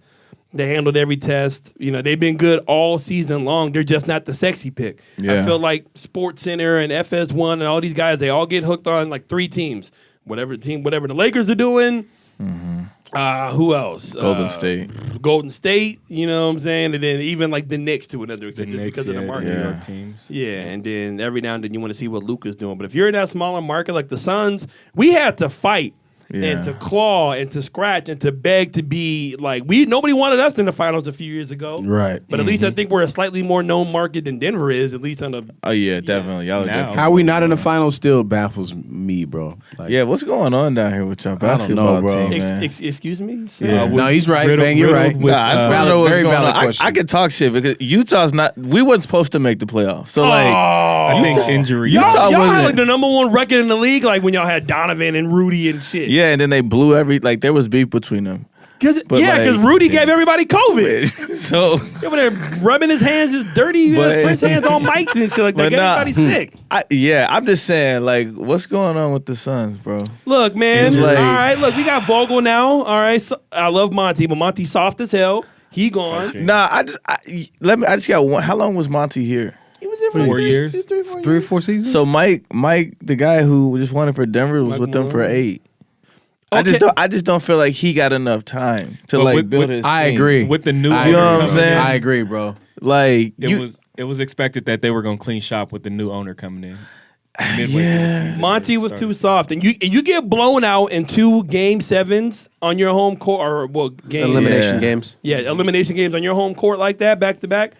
They handled every test. You know, they've been good all season long. They're just not the sexy pick. Yeah. I feel like SportsCenter and FS1 and all these guys, they all get hooked on like 3 teams. Whatever the Lakers are doing. Who else? Golden State. Golden State, you know what I'm saying? And then even like the Knicks to another extent, just because of the market. New York teams. Yeah, and then every now and then you want to see what Luka's doing. But if you're in that smaller market like the Suns, we had to fight and to claw and to scratch and to beg to be like nobody wanted us in the finals a few years ago. Right. But at least I think we're a slightly more known market than Denver is, at least on the Oh yeah, definitely. Y'all are Now. definitely. How we not in the finals still baffles me, bro. Like, Yeah, what's going on down here with y'all basketball know, bro. team, man? excuse me? Yeah. no, he's right. Bang, you're right. with, Nah, I just want to know what's very going valid on. question. I could talk shit because Utah's not. We wasn't supposed to make the playoffs. So like, I think injury. Utah Y'all had wasn't- like the number 1 record in the league, like when y'all had Donovan and Rudy and shit. yeah, and then they blew there was beef between them. Because like- Rudy gave everybody COVID. So, They were there rubbing his hands, his dirty But- French hands on mics and shit like that. But nah. Everybody's sick. I'm just saying, like, what's going on with the Suns, bro? Look, man. It's like- all right, look, we got Vogel now. All right, so, I love Monty, but Monty's soft as hell. He gone. Nah, I just got one. How long was Monty here? He was in for 4 years. 3 or 4 seasons. So Mike, the guy who just won it for Denver, was Mike with them for Malone. 8. Okay. I just don't feel like he got enough time to But like with- build with- his. I team. agree. With the new, I You know agree. what I'm saying? I agree, bro. Like It was expected that they were going to clean shop with the new owner coming in. Midway through the Yeah. season, Monty it was started. too soft, and you get blown out in 2 game 7s on your home court, or game Elimination Yeah. games. Yeah, elimination games on your home court like that, back to back.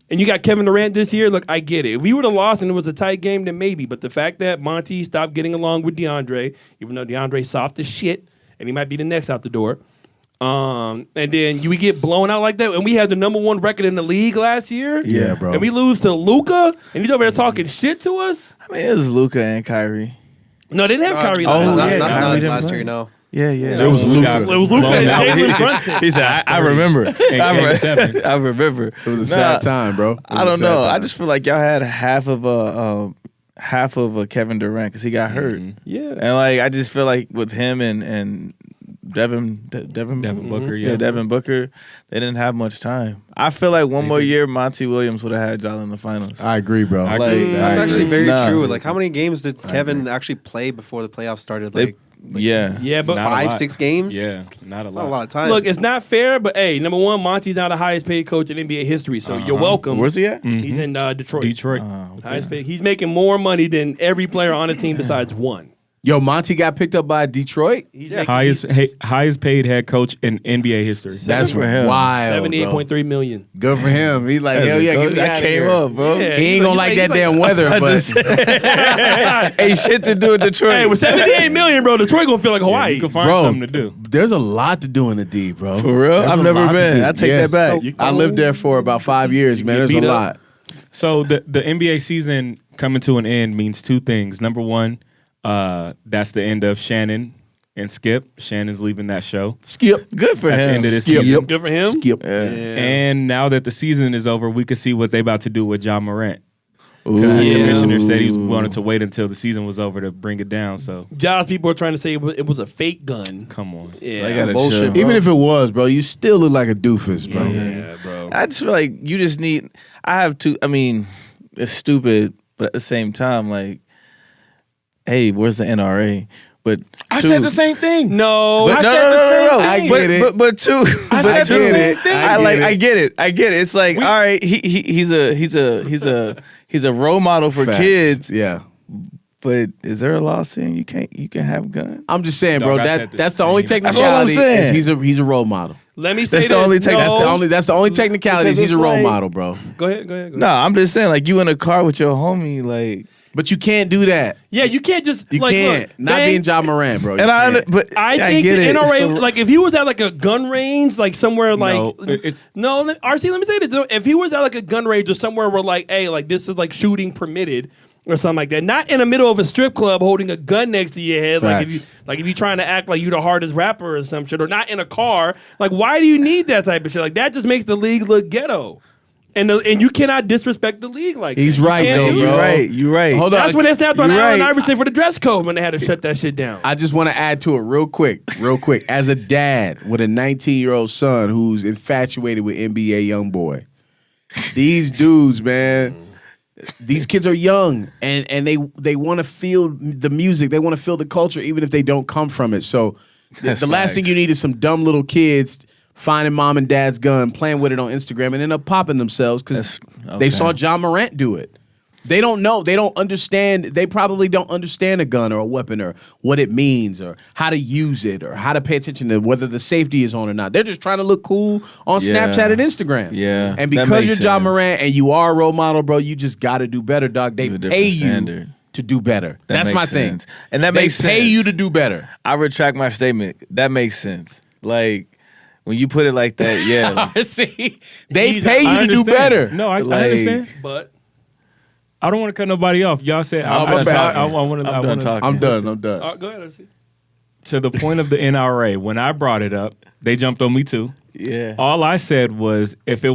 And you got Kevin Durant this year. Look, I get it. If we would have lost and it was a tight game, then maybe. But the fact that Monty stopped getting along with DeAndre, even though DeAndre's soft as shit, and he might be the next out the door. And then we get blown out like that, and we had the number 1 record in the league last year. Yeah, bro. And we lose to Luka, and he's over there talking shit to us. I mean, it was Luka and Kyrie. No, they didn't have Kyrie oh, last Not, year. yeah, not, Kyrie not didn't last play. year, no. Yeah. There was Luka. It was Luka and Jalen Brunson. He said, "I remember. Game 7. I remember. It was a sad time, bro. It was I a don't sad know. I time. just feel like y'all had half of a Kevin Durant because he got hurt, Yeah. and like I just feel like with him and Devin Booker, Devin Booker, they didn't have much time. I feel like one more year, Monty Williams would have had y'all in the finals. I agree, bro. I Like, agree with that. That's I actually agree. very true. Like, how many games did Kevin actually play before the playoffs started? They- Like, Yeah, Yeah, but Not a 5, lot. 6 games? Yeah, not a That's lot. not a lot of time. look, it's not fair, but hey, number 1, Monty's now the highest paid coach in NBA history, so you're welcome. Where's he at? He's in Detroit. Detroit. Highest paid. He's making more money than every player on his team besides 1. Yo, Monty got picked up by Detroit. He's making highest paid head coach in NBA history. That's for him. wild. $78.3 million. Good for him. He's like, hell yeah, get me that out of came here. up, bro. Yeah. He ain't gonna like that damn weather, but Ain't shit to do with Detroit. Hey, with $78 million, bro, Detroit gonna feel like Hawaii. You can find bro, something to do. there's a lot to do in the D, bro. For real? There's I've a never lot to been. do. I take that back. So- I lived there for about 5 years, man. There's a beat up. lot. So the NBA season coming to an end means 2 things. Number 1, that's the end of Shannon and Skip. Shannon's leaving that show. Skip. Good for At the him. end of this Skip. season. Good for him. Skip. Yeah. And now that the season is over, we could see what they about to do with John Morant. Ooh. Because the commissioner said he wanted to wait until the season was over to bring it down. So Josh, people are trying to say it was a fake gun. come on. Yeah, They gotta bullshit, chill. bro. Even if it was, bro, you still look like a doofus, bro. yeah, bro. I just feel like you just need. I have to. I mean, it's stupid, but at the same time, like, hey, where's the NRA? But I said the same thing. No, But I no, said no, the no, same no, no. thing. I get it. But two. I but said the two. same thing. I get it. It's like, all right, he's a role model for Facts. kids. Yeah. But is there a law saying you can have guns? I'm just saying, bro. Dog, I said That's the the only same. That's what I'm technicality. Is saying. he's a role model. Let me say That's the this. only take- No. That's the only technicality. Is Because he's a it's role like- model, bro. Go ahead. No, I'm just saying, like you in a car with your homie, like, But you can't do that. Yeah, you can't just You like can't. look, Not Bang, being John Moran, bro. You and can't. but I think get the it. NRA, It's the- like if he was at like a gun range, like somewhere like No, RC, let me say this: if he was at like a gun range or somewhere where like, hey, like this is like shooting permitted or something like that, not in the middle of a strip club holding a gun next to your head, Facts. like if you're trying to act like you're the hardest rapper or some shit, or not in a car, like why do you need that type of shit? Like that just makes the league look ghetto. And you cannot disrespect the league like He's that. You right, can't though, do bro. that. You're right. Hold on. That's when they snapped on You're Allen right. Iverson for the dress code when they had to shut that shit down. I just want to add to it real quick. As a dad with a 19-year-old son who's infatuated with NBA YoungBoy, these dudes, man, these kids are young and they want to feel the music. They want to feel the culture, even if they don't come from it. So That's the last thing you need is some dumb little kids finding mom and dad's gun, playing with it on Instagram, and end up popping themselves because they saw John Morant do it. They don't know. They don't understand. They probably don't understand a gun or a weapon or what it means or how to use it or how to pay attention to whether the safety is on or not. They're just trying to look cool on Yeah. Snapchat and Instagram. Yeah. And That because makes you're John sense. Morant and you are a role model, bro, you just got to do better, dog. They You a different pay you standard. to do better. That That's makes my sense. thing. And that they makes pay sense. you to do better. I retract my statement. That makes sense. Like when you put it like that, yeah. like, See, they He's- pay you I to do understand. better. No, I Like- understand. But I don't want to cut nobody off. Y'all said I'm I done want I'm done talking. I'm done. I'm done. go ahead, RC. to the point of the NRA. When I brought it up, they jumped on me too. yeah. All I said was if it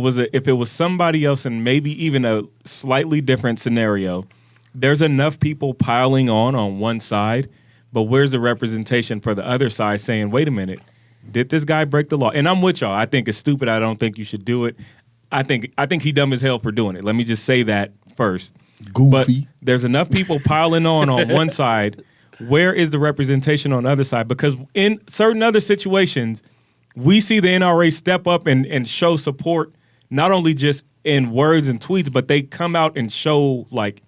was somebody else and maybe even a slightly different scenario, there's enough people piling on one side, but where's the representation for the other side saying, wait a minute, did this guy break the law? And I'm with y'all. I think it's stupid. I don't think you should do it. I think he dumb as hell for doing it. Let me just say that first. But Goofy. there's enough people piling on one side. Where is the representation on the other side? Because in certain other situations, we see the NRA step up and show support, not only just in words and tweets, but they come out and show like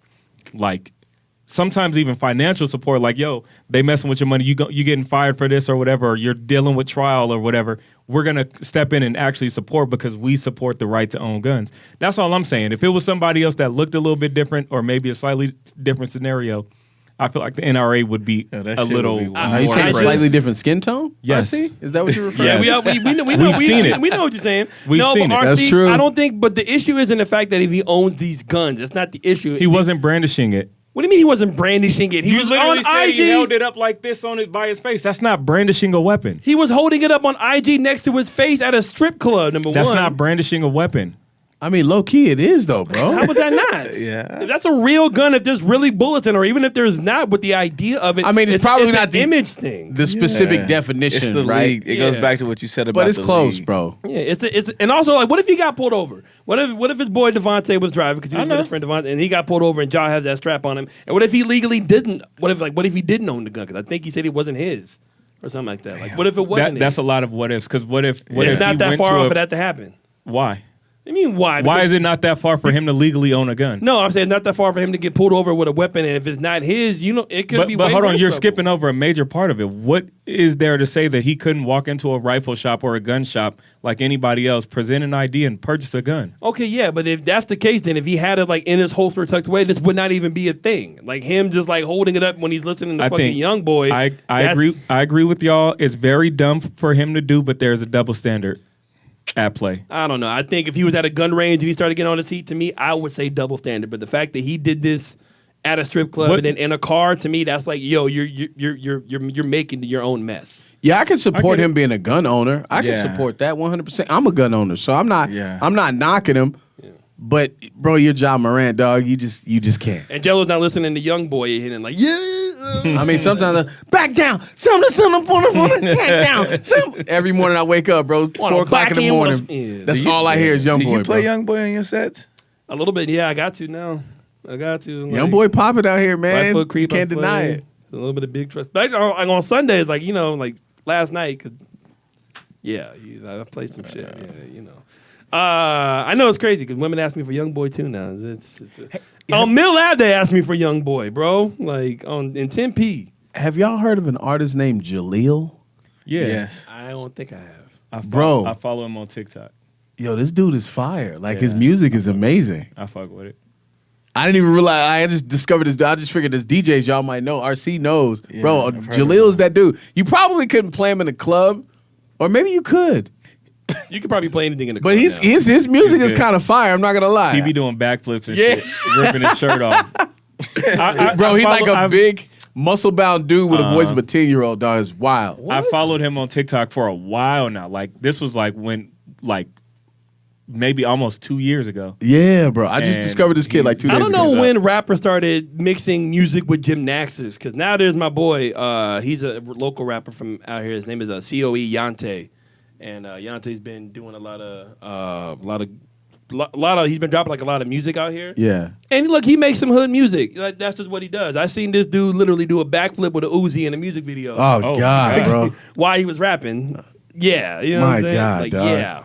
sometimes even financial support. Like, yo, they messing with your money. You getting fired for this or whatever. Or you're dealing with trial or whatever. We're gonna step in and actually support because we support the right to own guns. That's all I'm saying. If it was somebody else that looked a little bit different or maybe a slightly different scenario, I feel like the NRA would be Yeah, that a shit would little be more wild. Are you saying a aggressive. slightly different skin tone? Yes. RC? Is that what you're referring Yes. to? We know, We've seen it. We know what you're saying. We've no, seen but it. RC, That's true. I don't think, but the issue isn't the fact that if he owns these guns, that's not the issue. He wasn't brandishing it. What do you mean he wasn't brandishing it? He You was literally on said IG. he held it up like this by his face. That's not brandishing a weapon. He was holding it up on IG next to his face at a strip club. Number That's one. not brandishing a weapon. I mean, low key, it is though, bro. How was that not? Yeah. If that's a real gun, if there's really bullets in it, or even if there's not, with the idea of it, I mean, it's probably not an the image thing. The specific Yeah. definition, It's the right? league. It goes Yeah. back to what you said about But it's the close, league. bro. Yeah, it's and also like, what if he got pulled over? What if his boy Devontae was driving because he was with his friend Devontae, and he got pulled over and Ja has that strap on him? And what if he legally didn't? What if he didn't own the gun? Because I think he said it wasn't his or something like that. Like, what if it wasn't? That's a his? lot of what ifs. Because what if It's he not that went far to off a- for that to happen. Why? I mean, why? Why Because- is it not that far for him to legally own a gun? No, I'm saying it's not that far for him to get pulled over with a weapon, and if it's not his, it could be. But way hold on, worse you're trouble. skipping over a major part of it. What is there to say that he couldn't walk into a rifle shop or a gun shop like anybody else, present an ID, and purchase a gun? Okay, yeah, but if that's the case, then if he had it like in his holster tucked away, this would not even be a thing. Like him just like holding it up when he's listening to I fucking think Young Boy. I that's- agree. I agree with y'all. It's very dumb for him to do, but there's a double standard at play. I don't know. I think if he was at a gun range and he started getting on his seat, to me, I would say double standard. But the fact that he did this at a strip club What- and then in a car, to me, that's like, yo, you're making your own mess. Yeah, I can support get it. him being a gun owner. I can Yeah. support that 100%. I'm a gun owner, so I'm not Yeah. I'm not knocking him. But bro, you're John Morant, dog. You just can't. And Jello's not listening to Young Boy hitting like, yeah. I mean, sometimes back down, back down. Every morning I wake up, bro, 4:00 in the morning. Yeah. That's all I hear is Young Did Boy. you play bro. Young Boy on your sets? A little bit, yeah. I got to now. I got to. Young Boy popping out here, Right man. foot creep. Can't I deny play. it. A little bit of big trust. But on Sundays, like like last night, I played some shit. Yeah, I know it's crazy because women ask me for Young Boy too now. On Mill Ave, they asked me for Young Boy, bro. Like in 10P. Have y'all heard of an artist named Jaleel? Yeah. Yes. I don't think I have. Bro. I follow him on TikTok. Yo, this dude is fire. Like his Yeah. music is amazing. I fuck with it. I didn't even realize. I just discovered this. I just figured this DJs y'all might know. RC knows, Yeah, bro. I've heard Jaleel of is that dude. You probably couldn't play him in a club, or maybe you could. You could probably play anything in the But club his now. his music is good. kind of fire. I'm not gonna lie. He be doing backflips and Yeah. shit, ripping his shirt off. Bro, he's like a I've- big muscle bound dude with a voice of a 10-year-old. Dog, is wild. I followed him on TikTok for a while now. Like this was like when maybe almost 2 years ago. Yeah, bro. I just And discovered this kid like 2 days I don't ago. know when rappers started mixing music with gymnastics, because now there's my boy. He's a local rapper from out here. His name is COE Yante, and Yante's been doing a lot of. He's been dropping like a lot of music out here. Yeah. And look, he makes some hood music. Like, that's just what he does. I seen this dude literally do a backflip with a Uzi in a music video. Oh, God, bro. While he was rapping. Yeah, you know what My I'm saying? God, like, dog. yeah.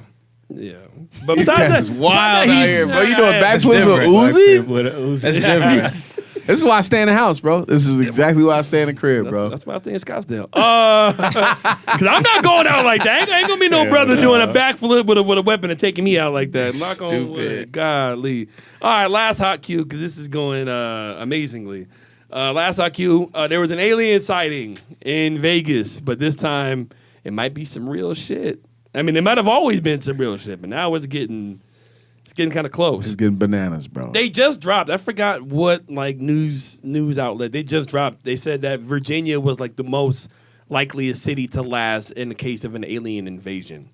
But These besides cats that, is wild besides that, out he's- here, bro. You doing That's backflips with different. Uzi? With a Uzi. That's different. This is why I stay in the house, bro. This is exactly why I stay in the crib, bro. That's why I stay in Scottsdale. Because I'm not going out like that. Ain't gonna be no brother doing a backflip with a weapon and taking me out like that. Knock on wood. Stupid. Godly. All right, last hot cue, because this is going amazingly. Last hot cue, there was an alien sighting in Vegas, but this time it might be some real shit. I mean, it might have always been some real shit, but now it's getting kind of close. It's getting bananas, bro. They just dropped. I forgot what like news outlet they just dropped. They said that Virginia was like the most likeliest city to last in the case of an alien invasion.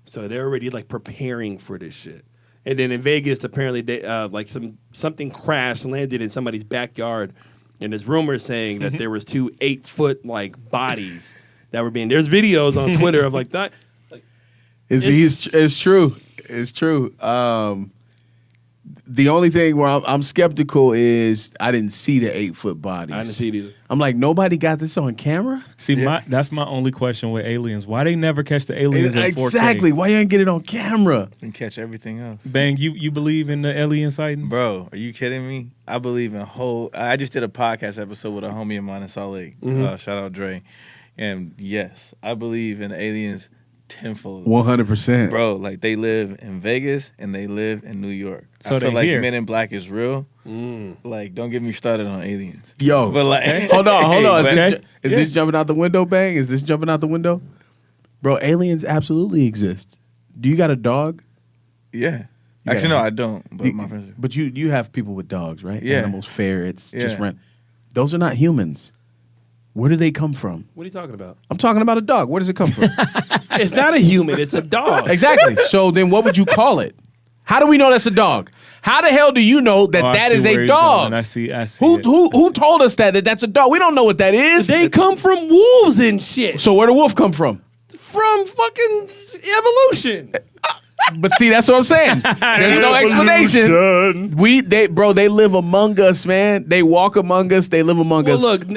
So they're already like preparing for this shit. And then in Vegas, apparently, they, like something crashed, landed in somebody's backyard, and there's rumors saying that there was 2 8-foot like bodies that were being. There's videos on Twitter of like that. It's true. It's true. The only thing where I'm skeptical is I didn't see the 8-foot bodies. I didn't see it either. I'm like, nobody got this on camera? See, that's my only question with aliens. Why they never catch the aliens in 4K? Exactly. Why you ain't get it on camera? And catch everything else. Bang, you believe in the alien sightings? Bro, are you kidding me? I believe in I just did a podcast episode with a homie of mine in Salt Lake. Shout out Dre. And yes, I believe in aliens tenfold. 100%. Bro, like they live in Vegas and they live in New York. So I feel they like here. Men in Black is real. Like, don't get me started on aliens. Yo. But like, Hold on. Okay. Is this jumping out the window, Bang? Is this jumping out the window? Bro, aliens absolutely exist. Do you got a dog? Yeah. Yeah. Actually, no, I don't. But my friends. But you have people with dogs, right? Yeah. Animals, ferrets, just Yeah. rent. Those are not humans. Where do they come from? What are you talking about? I'm talking about a dog. Where does it come from? It's not a human. It's a dog. Exactly. So then what would you call it? How do we know that's a dog? How the hell do you know that I that see is where a he's dog? going. I see Who it. who told us that that's a dog? We don't know what that is. They come from wolves and shit. So where the wolf come from? From fucking evolution. But see, that's what I'm saying. There's no explanation. They live among us, man. They walk among us. They live among Well, us. look.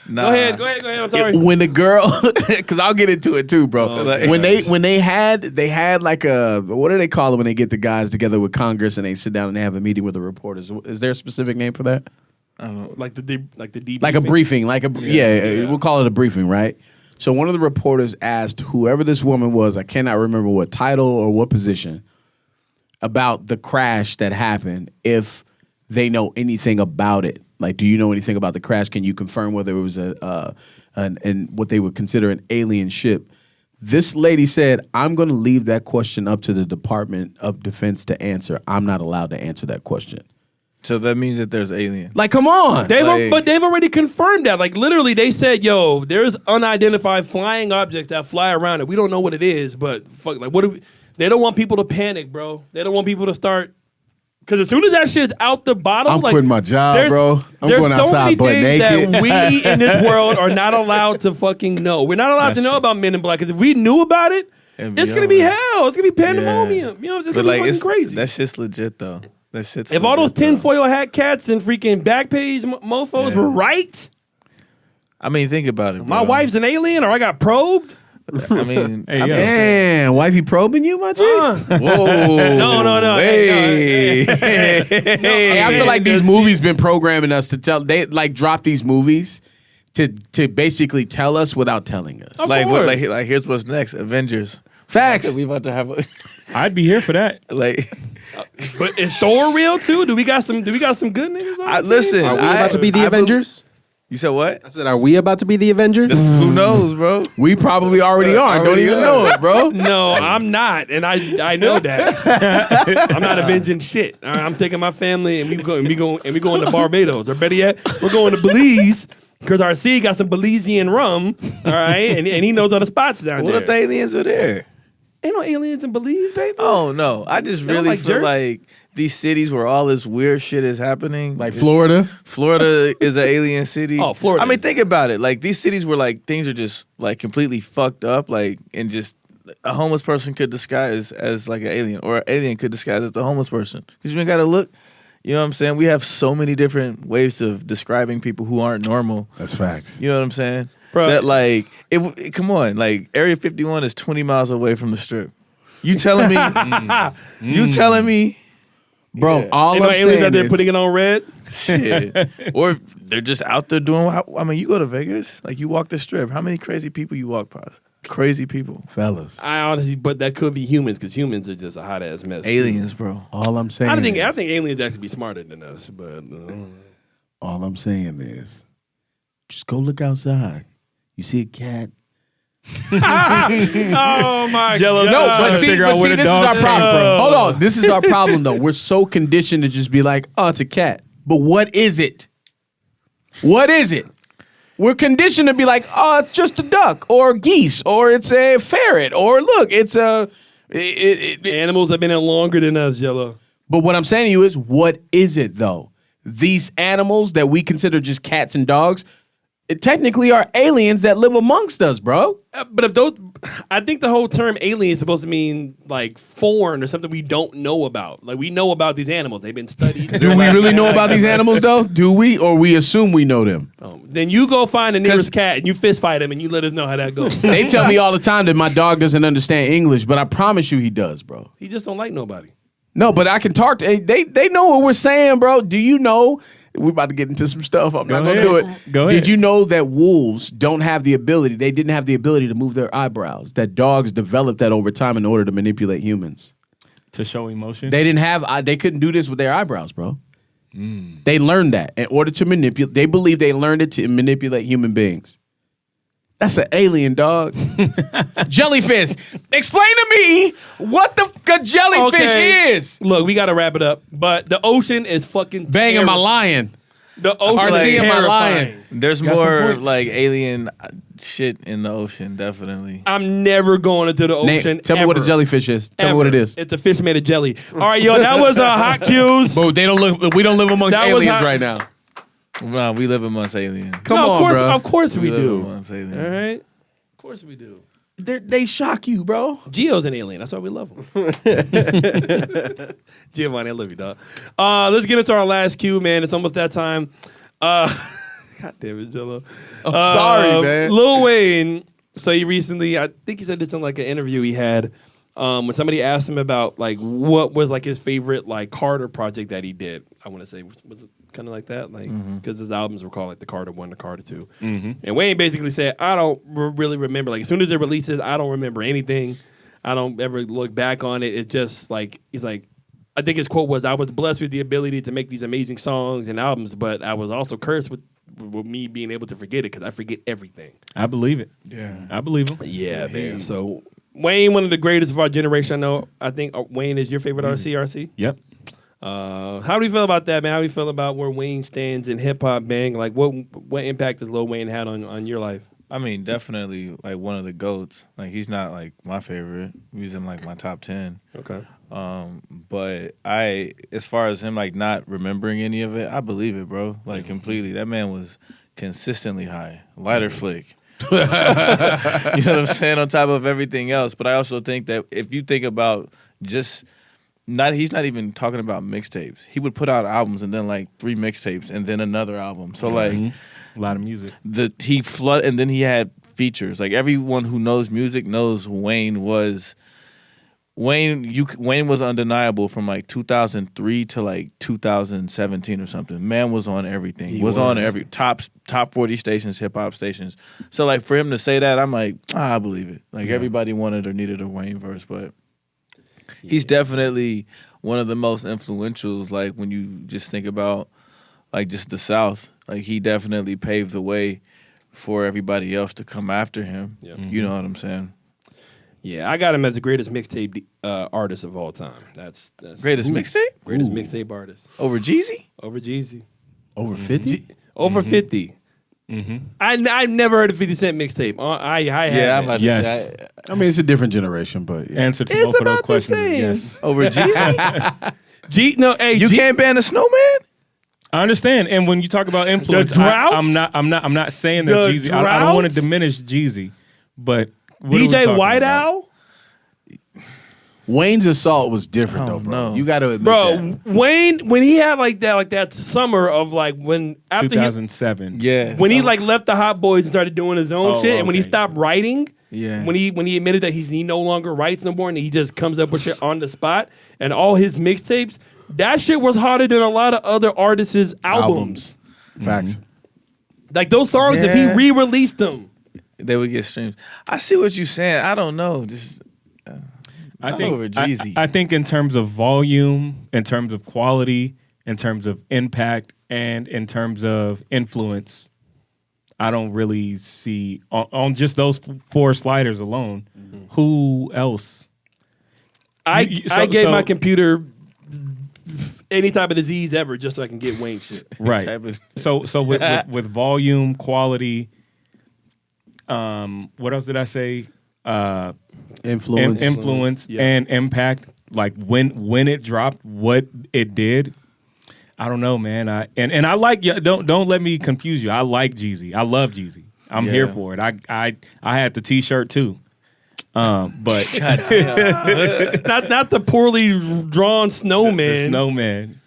Nah. Go ahead. I'm sorry. When the girl, because I'll get into it too, bro. When they had like a, what do they call it when they get the guys together with Congress and they sit down and they have a meeting with the reporters? Is there a specific name for that? I don't know. Like the debriefing? Like a briefing, we'll call it a briefing, right? So one of the reporters asked whoever this woman was, I cannot remember what title or what position, about the crash that happened, if they know anything about it. Like, do you know anything about the crash? Can you confirm whether it was what they would consider an alien ship? This lady said, I'm going to leave that question up to the Department of Defense to answer. I'm not allowed to answer that question. So that means that there's aliens. Like, come on. But they've already confirmed that. Like, literally, they said, yo, there's unidentified flying objects that fly around it. We don't know what it is, but fuck, like, they don't want people to panic, bro. They don't want people to start. Because as soon as that shit's out the bottom, I'm like, quitting my job, bro. I'm there's going so outside many butt things naked. that we in this world are not allowed to fucking know. We're not allowed to know about Men in Black. Because if we knew about it, it's going to be hell. It's going to be pandemonium. You know, it's going to be fucking crazy. That shit's legit, though. That shit's If all those legit, though. tinfoil hat cats and freaking Backpage mofos were right, I mean, think about it. my bro. wife's an alien or I got probed. I mean, Hey, yo. Man, wifey probing you, my G? whoa. No. Hey. Hey, I feel like these movies been programming us to tell. They like drop these movies to basically tell us without telling us. Like what? Like here's what's next. Avengers. Facts. We about to have a, I'd be here for that. like. But is Thor real too? Do we got some good niggas on the team? Listen, Are we about to be the Avengers? You said what? I said, are we about to be the Avengers? Who knows, bro? We probably already are. Don't Already even are. know it, bro. No, I'm not, and I know that. I'm not avenging shit. All right, I'm taking my family and we going to Barbados, or better yet, we're going to Belize because our C got some Belizean rum. All right, and he knows all the spots down What there. if the aliens are there? Ain't no aliens in Belize, baby. Oh no, I just They don't really like feel jerk? like these cities where all this weird shit is happening, Like Florida. Florida is an alien city. Oh, Florida I mean, is. think about it. Like these cities where like things are just like completely fucked up, like and just a homeless person could disguise as like an alien, or an alien could disguise as the homeless person. Because you ain't gotta look. You know what I'm saying? We have so many different ways of describing people who aren't normal. That's facts. You know what I'm saying? Bro. That like come on, like Area 51 is 20 miles away from the strip. You telling me? You telling me? Bro, all Ain't I'm no aliens saying out there is, putting it on red. Shit. Or they're just out there doing. I mean, you go to Vegas, like you walk the strip. How many crazy people you walk past? Crazy people. fellas, I honestly, but that could be humans because humans are just a hot ass mess. too. Aliens, bro. all I'm saying I think is, aliens actually be smarter than us, but all I'm saying is, just go look outside. You see a cat. oh my Jello's god! no, trying to figure out where the this is dog our came problem. from. Hold on, this is our problem though. We're so conditioned to just be like, oh, it's a cat. But what is it? What is it? We're conditioned to be like, oh, it's just a duck or geese or it's a ferret or look, it's a. Animals have been in longer than us, Jello. But what I'm saying to you is, what is it though? These animals that we consider just cats and dogs, it technically are aliens that live amongst us, bro. But if those, I think the whole term alien is supposed to mean like foreign or something we don't know about. Like we know about these animals; they've been studied. Do we really know about these animals though? Do we, or we assume we know them? Then you go find the nearest cat and you fist fight him and you let us know how that goes. They tell me all the time that my dog doesn't understand English, but I promise you he does, bro. He just don't like nobody. No, but I can talk to. They know what we're saying, bro. Do you know? We're about to get into some stuff. I'm not gonna do it. Go ahead. Did you know that wolves don't have the ability? They didn't have the ability to move their eyebrows. That dogs developed that over time in order to manipulate humans. To show emotion. They didn't have. They couldn't do this with their eyebrows, bro. They learned that in order to manipulate. They believe they learned it to manipulate human beings. That's an alien, dog. Jellyfish. Explain to me what the fuck a jellyfish is. Look, we got to wrap it up. But the ocean is fucking Banging my terri- lion. The ocean Or is seeing my terrifying. lion. There's Got some more points. like alien shit in the ocean, definitely. I'm never going into the ocean. Tell me what a ever. jellyfish is. Tell me Ever. what it is. It's a fish made of jelly. All right, yo, that was Hot Cues. But they don't live. We don't live amongst That was aliens how- right now. Nah, we live amongst aliens. Come No, on, bro. of course we live do. amongst aliens. All right, of course we do. They shock you, bro. Geo's an alien. That's why we love him. Giovanni, I love you, dog. Let's get into our last cue, man. It's almost that time. God damn it, Jello. I'm sorry, man. Lil Wayne. So he recently, I think he said this in like an interview he had. When somebody asked him about like what was like his favorite like Carter project that he did, I want to say was it kind of like that, like because his albums were called like the Carter 1, the Carter 2, and Wayne basically said, I don't really remember. Like as soon as it releases, I don't remember anything. I don't ever look back on it. It just like he's like, I think his quote was, "I was blessed with the ability to make these amazing songs and albums, but I was also cursed with me being able to forget it because I forget everything." I believe it. Yeah. I believe him. Yeah, man. So Wayne, one of the greatest of our generation. I know. I think Wayne is your favorite RC. Yep. How do you feel about that, man? How do you feel about where Wayne stands in hip hop, bang? Like, what impact has Lil Wayne had on your life? I mean, definitely like one of the GOATs. Like he's not like my favorite. He's in like my top 10. Okay. But as far as him like not remembering any of it, I believe it, bro. Like completely. That man was consistently high. Lighter flick. You know what I'm saying? On top of everything else. But I also think that if you think about just he's not even talking about mixtapes. He would put out albums and then like 3 mixtapes and then another album. So like A lot of music. and then he had features. Like everyone who knows music knows Wayne was undeniable from like 2003 to like 2017 or something. Man was on everything. He was on every top 40 stations, hip hop stations. So like for him to say that, I'm like, I believe it. Like everybody wanted or needed a Wayne verse, but he's definitely one of the most influentials. Like when you just think about like just the South, like he definitely paved the way for everybody else to come after him. Yeah. You know what I'm saying? Yeah, I got him as the greatest mixtape artist of all time. That's greatest mixtape? Greatest mixtape artist. Over Jeezy? Over Jeezy. Over 50? Over 50. Mm-hmm. I've never heard a 50 Cent mixtape. I have. Yes. I mean, it's a different generation, but yeah. Answer to It's both of those about the questions is same. yes. Over Jeezy? You can't ban a snowman? I understand, and when you talk about influence, drought? I'm not saying that The Jeezy. I don't drought? want to diminish Jeezy, but what are we DJ talking White about? Owl? Wayne's assault was different though, bro. no. You got to admit Bro, that. Wayne, when he had like that summer of like when after he 2007. Yeah. when he like left the Hot Boys and started doing his own Oh, shit, and when he okay. stopped writing, Yeah. when he admitted that he no longer writes no more, and he just comes up with shit on the spot, and all his mixtapes, that shit was harder than a lot of other artists' albums. Facts. Like those songs, if he Yeah. re-released them, They would get streams. I see what you're saying. I don't know. Just I Not think over Jeezy. I think in terms of volume, in terms of quality, in terms of impact, and in terms of influence, I don't really see on just those four sliders alone. Who else? I gave so- my computer any type of disease ever just so I can get Wayne shit. Right. type of- So with volume, quality, what else did I say? Influence. Yeah. And impact. Like when it dropped, what it did. I don't know, man. I like. Don't let me confuse you. I like Jeezy. I love Jeezy. I'm here for it. I had the T-shirt too. But not the poorly drawn snowman. the snowman.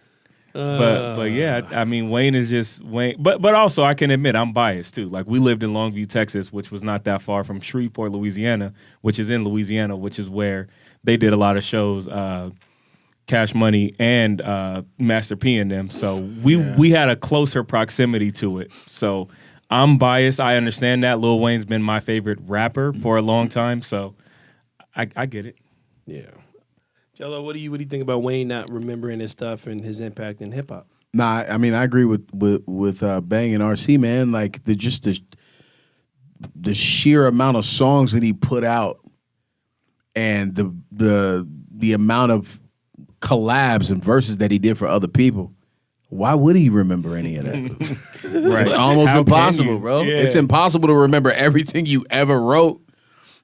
But yeah, I mean Wayne is just Wayne. But also I can admit I'm biased too. Like we lived in Longview, Texas, which was not that far from Shreveport, Louisiana, which is in Louisiana, which is where they did a lot of shows, Cash Money and Master P and them. So we had a closer proximity to it. So I'm biased. I understand that. Lil Wayne's been my favorite rapper for a long time, so I get it. Yeah. Jello, what do you think about Wayne not remembering his stuff and his impact in hip hop? Nah, I mean I agree with Bang and RC, man. Like the sheer amount of songs that he put out and the amount of collabs and verses that he did for other people. Why would he remember any of that? Right. It's almost How can impossible, you? bro. Yeah. It's impossible to remember everything you ever wrote.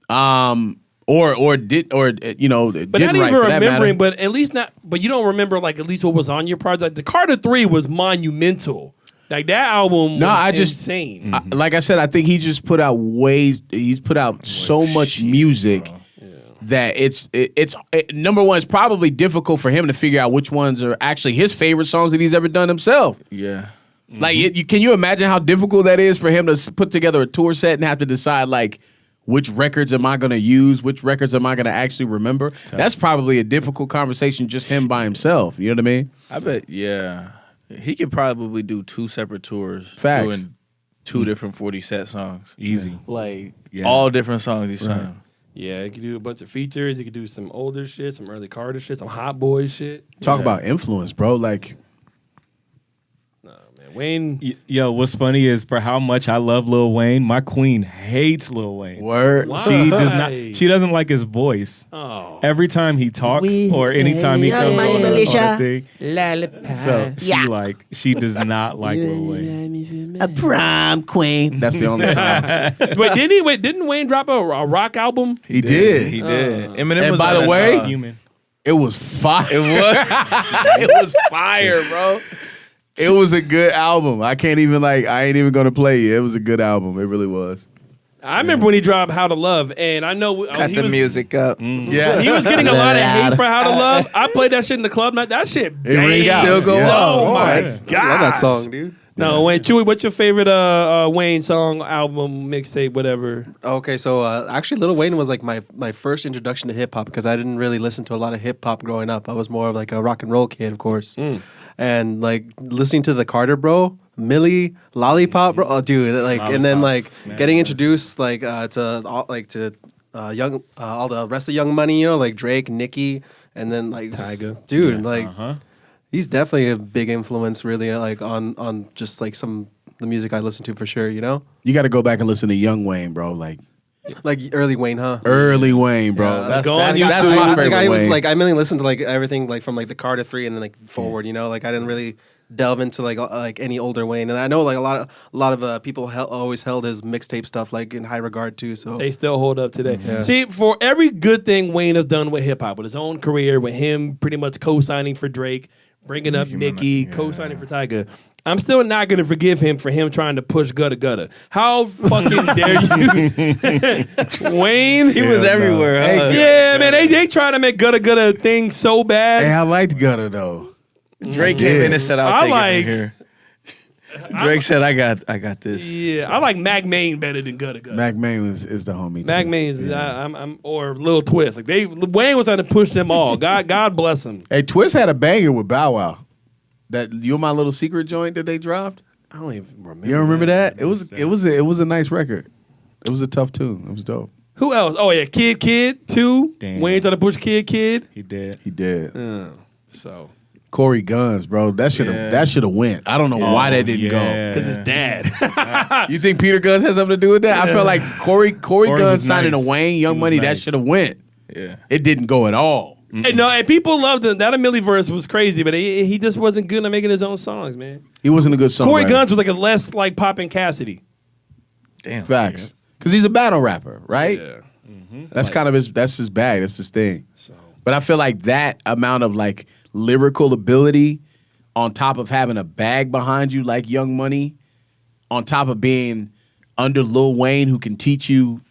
Or didn't But write not even for that matter. remembering, but at least not. But you don't remember like at least what was on your project. Like the Carter 3 was monumental. Like that album. No, was I just- insane. Like I said, I think he just put out he's put out so much music that it's number one, it's probably difficult for him to figure out which ones are actually his favorite songs that he's ever done himself. Yeah. Like, can you imagine how difficult that is for him to put together a tour set and have to decide like which records am I going to use, which records am I going to actually remember? That's probably a difficult conversation just him by himself. You know what I mean? I bet, yeah. He could probably do 2 separate tours Facts. doing 2 different 40 set songs. Easy. Like, Yeah. all different songs each time. Yeah, he could do a bunch of features. He could do some older shit, some early Carter shit, some Hot Boys shit. Talk about influence, bro. Like, Man, Wayne. Yo, what's funny is for how much I love Lil Wayne, my queen hates Lil Wayne. word. Why? She does not. She doesn't like his voice. Oh. Every time he talks or anytime he comes on a thing, so she does not like Lil Wayne. A prom queen. That's the only song. Didn't Wayne drop a rock album? He did. He did. Eminem And was by on the that way- song. Human. It was fire. It was. It was fire, bro. It was a good album. I ain't even gonna play it. It was a good album. It really was. I remember when he dropped How to Love, and I know Cut he the was, music up. Yeah. he was getting a lot of hate for How to Love. I played that shit in the club. That shit It rings banged. out. Still go Yeah. Oh my I god! love that song, dude. No, Wayne, Chewy, what's your favorite Wayne song, album, mixtape, whatever? Okay, so actually, Lil Wayne was like my first introduction to hip hop because I didn't really listen to a lot of hip hop growing up. I was more of like a rock and roll kid, of course, and like listening to the Carter Bro, Millie, Lollipop, bro. Oh, dude, like, and then like getting introduced like to young all the rest of Young Money, you know, like Drake, Nicki, and then like Tyga. dude, like. He's definitely a big influence, really, like on just like some the music I listen to for sure. You know, You got to go back and listen to Young Wayne, bro. Like early Wayne, huh? early Wayne, bro. Yeah. That's, Go on that's YouTube. my Like favorite I was Wayne. like I mainly listened to like everything like from like the Carter 3 and then like forward. You know, like I didn't really delve into like any older Wayne, and I know like a lot of people always held his mixtape stuff like in high regard too. So They still hold up today. Yeah. See, for every good thing Wayne has done with hip hop, with his own career, with him pretty much co-signing for Drake, bringing up Nicki, co-signing for Tyga, I'm still not going to forgive him for him trying to push Gutta Gutta. How fucking dare you? Wayne? He was everywhere. Huh? Yeah, man, they try to make Gutta Gutta a thing so bad. Hey, I liked Gutter though. Drake came in and said, "I'll I take like- it from here." Drake said, "I got this." Yeah, I like Mac Main better than Gutta Gutta. Mac Main is the homie. Mac too. Main is I'm or Lil Twist. Like Wayne was trying to push them all. God bless him. Hey, Twist had a banger with Bow Wow. That You're My Little Secret joint that they dropped. I don't even remember. You don't remember that? It was a nice record. It was a tough tune. It was dope. Who else? Oh yeah, Kid 2. Damn. Wayne tried to push Kid. He did. He did. So Corey Guns, bro. That should have went. I don't know why that didn't because his dad. go. You think Peter Guns has something to do with that? I feel like Corey Guns was signing nice. to Wayne, Young He was Money, that nice. should have went. Yeah. It didn't go at all. And no, and people loved him. That Millie verse was crazy, but he just wasn't good at making his own songs, man. He wasn't a good songwriter. Corey Guns was like a less like Poppin' Cassidy. Damn. Facts. Because he's a battle rapper, right? Yeah. That's kind of his bag. That's his thing. But I feel like that amount of like lyrical ability on top of having a bag behind you like Young Money, on top of being under Lil Wayne who can teach you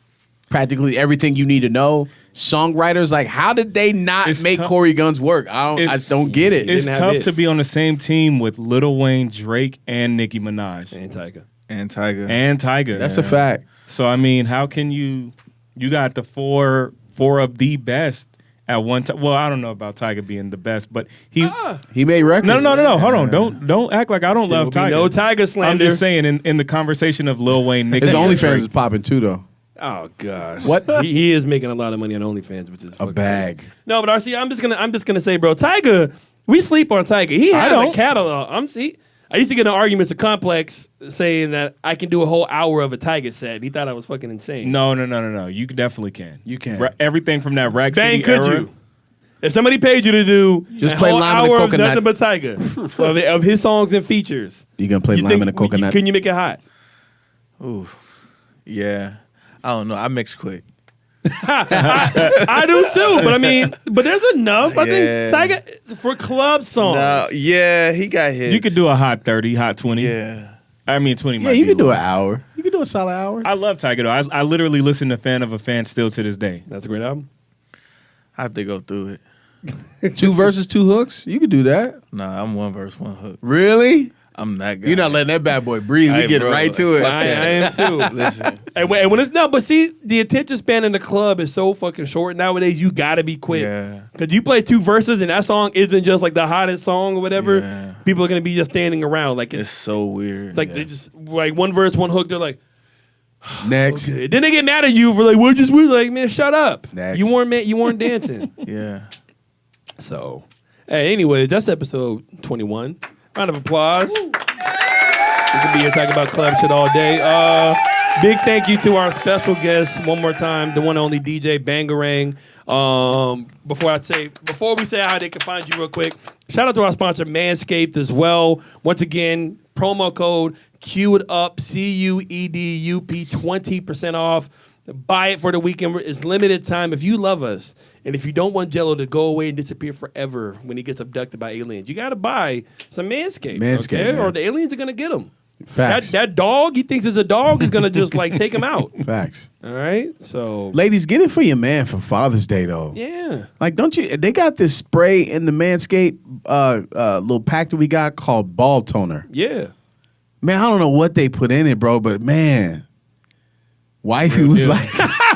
practically everything you need to know. Songwriters, like, how did they not It's make tough. Corey Guns work? I just don't get it. It's didn't have tough it. to be on the same team with Lil Wayne, Drake, and Nicki Minaj And Tyga. And Tyga. and Tyga. That's a fact. So I mean, how can you got the four of the best at one time? Well, I don't know about Tyga being the best, but he. He made records. No. Hold on. Don't act like I don't love There will be Tyga. no Tyga slander. I'm just saying in the conversation of Lil Wayne, Nicki, His and OnlyFans Drake. is popping too, though. Oh gosh. What? He is making a lot of money on OnlyFans, which is A fucking bag. crazy. No, but RC, I'm just gonna say, bro, Tyga, we sleep on Tyga. He has a don't. catalog. I used to get in arguments with Complex saying that I can do a whole hour of a Tyga set. He thought I was fucking insane. No. You definitely can. You can. Everything from that Rack Bang, City could era. you? If somebody paid you to do Just a play whole Lime and the hour of Coconut. nothing but Tyga of his songs and features, You gonna play you Lime think and a Coconut? can you make it hot? Ooh. Yeah. I don't know. I mix quick. I do too, but I mean, but there's enough. I think Yeah. Tyga for club songs. No, yeah, he got hits. You could do a hot 30, hot 20. Yeah. I mean, 20 Yeah, might you be can do low. an hour. You can do a solid hour. I love Tyga, though. I literally listen to Fan of a Fan still to this day. That's a great album. I have to go through it. 2 verses, 2 hooks. You can do that. Nah, I'm one verse, one hook. Really? I'm that guy. You're not letting that bad boy breathe. We Hey, get bro, right to it. fuck I that. am too. Listen. And when it's but see, the attention span in the club is so fucking short nowadays. You gotta be quick. Yeah. Cause you play 2 verses and that song isn't just like the hottest song or whatever. Yeah. People are gonna be just standing around like It's it's so weird. like they just like one verse, one hook. They're like, Next. then they get mad at you for like, we're like, man, shut up. Next. You weren't dancing. yeah. So, hey, anyways, that's episode 21. Round of applause. We could be here talking about club shit all day. Big thank you to our special guest one more time, the one and only DJ Bangarang. Before we say how they can find you real quick, shout out to our sponsor MANSCAPED as well. Once again, promo code QUEDUP, CUEDUP, 20% off. Buy it for the weekend. It's limited time. If you love us, and if you don't want Jello to go away and disappear forever when he gets abducted by aliens, you got to buy some Manscaped. Manscaped, okay? man. Or the aliens are going to get him. Facts. That dog, he thinks it's a dog, is going to just like take him out. Facts. All right? So, Ladies, get it for your man for Father's Day, though. yeah. Like, don't you? They got this spray in the Manscaped little pack that we got called Ball Toner. Yeah. man, I don't know what they put in it, bro, but man, wifey was like,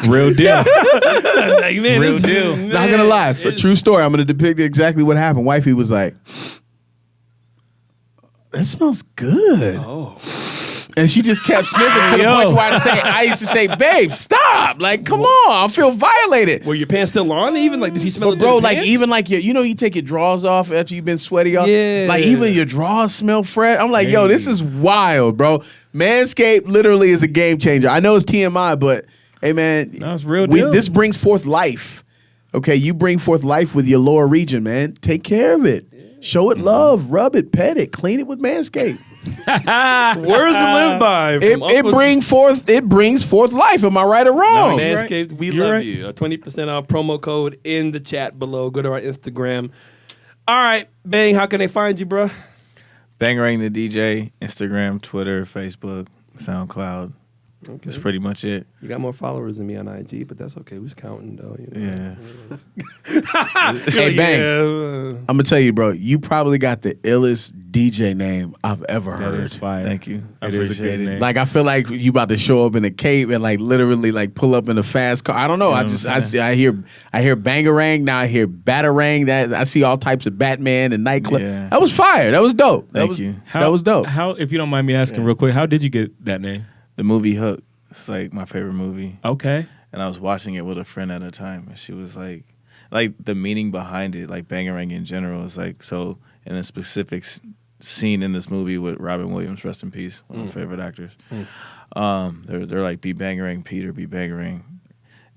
Real deal. Like, man, Real this- deal. man, not gonna lie, for it's- true story, I'm gonna depict exactly what happened. Wifey was like, that smells good. Oh. And she just kept sniffing to the Yo. point to where I used to say, babe, stop. Like, come on, I feel violated. Were your pants still on? Even like, did she smell But it? bro, through the like pants? even like you take your drawers off after you've been sweaty off. Yeah. Like even your drawers smell fresh. I'm like, yo, this is wild, bro. Manscaped literally is a game changer. I know it's TMI, but hey man, No, it's real deal. this brings forth life. Okay, you bring forth life with your lower region, man. Take care of it. Show it love, rub it, pet it, clean it with Manscaped. Words to live by. It brings forth life. Am I right or wrong? Manscaped, we You're love right. you. A 20% off promo code in the chat below. Go to our Instagram. All right, Bang, how can they find you, bro? Bangarang the DJ, Instagram, Twitter, Facebook, SoundCloud. That's pretty much it. You got more followers than me on IG, but that's okay. We was counting, though. You know? Yeah. Hey, Bang. Yeah. I'm gonna tell you, bro. You probably got the illest DJ name I've ever That heard. is fire. Thank you. I It is a appreciate good it. name. Like I feel like you about to show up in a cape and like literally like pull up in a fast car. I don't know. You know I what just I'm I hear Bangarang. Now I hear Batarang. That I see all types of Batman and nightclub. Yeah. That was fire. That was dope. Thank you. That was dope. How, if you don't mind me asking real quick, how did you get that name? The movie Hook. It's like my favorite movie. Okay. And I was watching it with a friend at a time, and she was like the meaning behind it, like Bangarang in general, is like so. In a specific scene in this movie with Robin Williams, rest in peace, one of my favorite actors. They're like, be Bangarang, Peter, be Bangarang,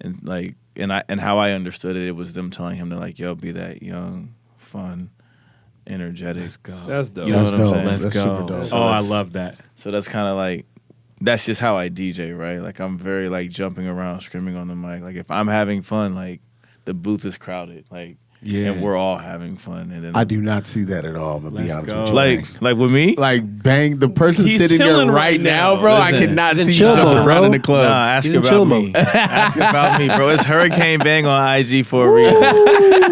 and like, and how I understood it, it was them telling him to like, yo, be that young, fun, energetic. Let's go. That's dope. You know That's what I'm dope. saying? Let's That's go. super dope. So Oh, I that's- love that. So that's kind of like, that's just how I DJ, right? Like I'm very like jumping around, screaming on the mic. Like if I'm having fun, like the booth is crowded, like Yeah. and we're all having fun. And then I do not see that at all. I'm gonna be Let's honest go. with you. like with me. Like Bang, the person He's sitting there chilling right right now, now. bro. I Listen, cannot he's in see you chill jumping mode, around bro. in the club. Nah, ask He's in about chill me. mode. Ask about me, bro. It's Hurricane Bang on IG for a reason.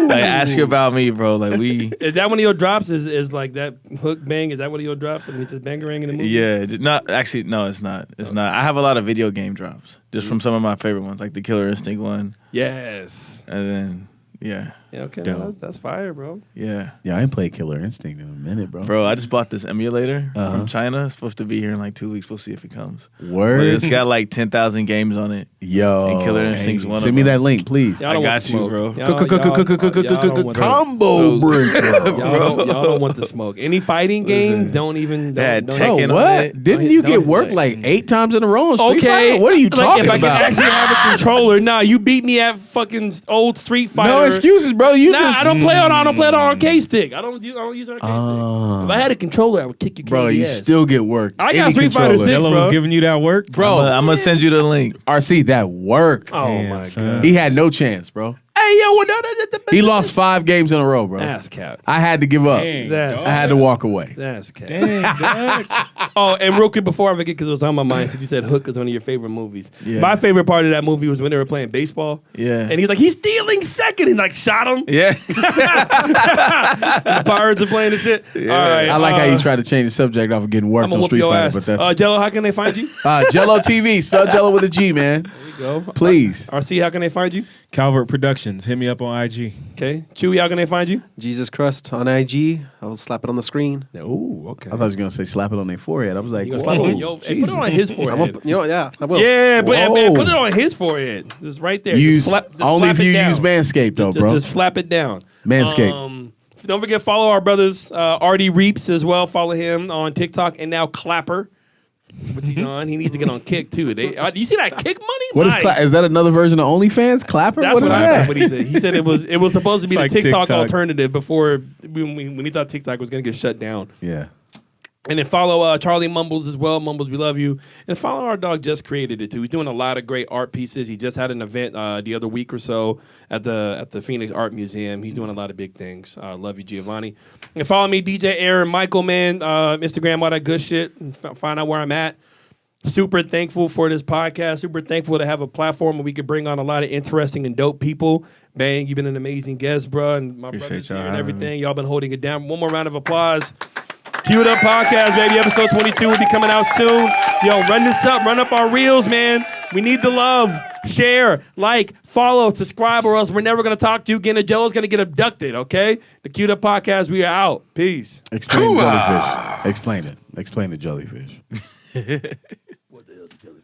Like ask about me, bro. Like we. Is that one of your drops? Is like that hook bang? Is that one of your drops? And he says Bangarang in the movie? Yeah, not actually. No, it's not. It's not. I have a lot of video game drops, just from some of my favorite ones, like the Killer Instinct one, Yes. and then yeah, Okay, Dope. that's fire, bro. yeah. Yeah, I ain't played Killer Instinct in a minute, bro. Bro, I just bought this emulator Uh-huh. from China. It's supposed to be here in like 2 weeks. We'll see if it comes. But Word. it's got like 10,000 games on it. Yo. And Killer Instinct's one of Send me them. that link, please. Y'all don't I want got the you, smoke. bro. Y'all don't want the- Combo breaker. y'all don't want the smoke. Any fighting game, don't even. Yeah, Don't, Oh, Tekken on what? it. Didn't you Don't- get worked like 8 times in a row on Street Okay. Fighter? What are you Like, talking if I about? can actually have a controller, nah, you beat me at fucking old Street Fighter. No excuses, bro. You Nah, just I don't play on an arcade stick. I don't use an arcade stick. If I had a controller, I would kick your bro, candy you ass. still get worked. I got Any Street Fighter controller. 6, Hello bro. was giving you that work, Bro, I'm gonna send you the link. RC, that worked. Oh Damn, my son. god. He had no chance, bro. Hey yo, what? He lost 5 games in a row, bro. Ass cap. I had to give up. Dang, That's- I had to walk away. That's cap. Dang, dog. Oh, and real quick before I forget, because it was on my mind, since you said Hook is one of your favorite movies. Yeah. My favorite part of that movie was when they were playing baseball. Yeah. And he's like, he's stealing second, and like shot him. Yeah. The Pirates are playing the shit. All right. I like how you try to change the subject off of getting worked I'm on gonna whoop Street your Fighter, ass. but that's Jello, how can they find you? Jello TV. Spell Jello with a G, man. There you go. Please. RC, how can they find you? Calvert Productions. Hit me up on IG. Okay. Chewy, how can they find you? Jesus Crust on IG. I will slap it on the screen. Oh, okay. I thought he was gonna say slap it on their forehead. I was like, You gonna slap it whoa, on your? Hey, put it Jesus. on his I'm forehead. gonna, yeah, I will. Yeah, but Whoa. put it on his forehead. Just right there. Use just only flap if it you down. use Manscaped though, bro. Just flap it down. Manscaped. Don't forget follow our brothers Artie Reaps as well. Follow him on TikTok and now Clapper, which he's on. He needs to get on Kick too. You see that Kick money? What is Nice. is that another version of OnlyFans? Clapper? That's what what is I that? heard. What he said. He said it was supposed to be It's the like TikTok TikTok. alternative before when he thought TikTok was gonna get shut down. Yeah. And then follow Charlie Mumbles as well. Mumbles, we love you. And follow our dog, Just Created It too. He's doing a lot of great art pieces. He just had an event the other week or so at the Phoenix Art Museum. He's doing a lot of big things. Love you, Giovanni. And follow me, DJ Aaron Michael, man. Instagram, all that good shit. Find out where I'm at. Super thankful for this podcast. Super thankful to have a platform where we could bring on a lot of interesting and dope people. Bang, you've been an amazing guest, bro. And my Appreciate brothers y'all here and having everything. Y'all been holding it down. One more round of applause. Queued Up Podcast, baby. Episode 22 will be coming out soon. Yo, run this up. Run up our reels, man. We need the love. Share, like, follow, subscribe, or else we're never going to talk to you again. And Joe's going to get abducted, okay? The Queued Up Podcast, we are out. Peace. Explain jellyfish. Explain it. Explain the jellyfish. What the hell is a jellyfish?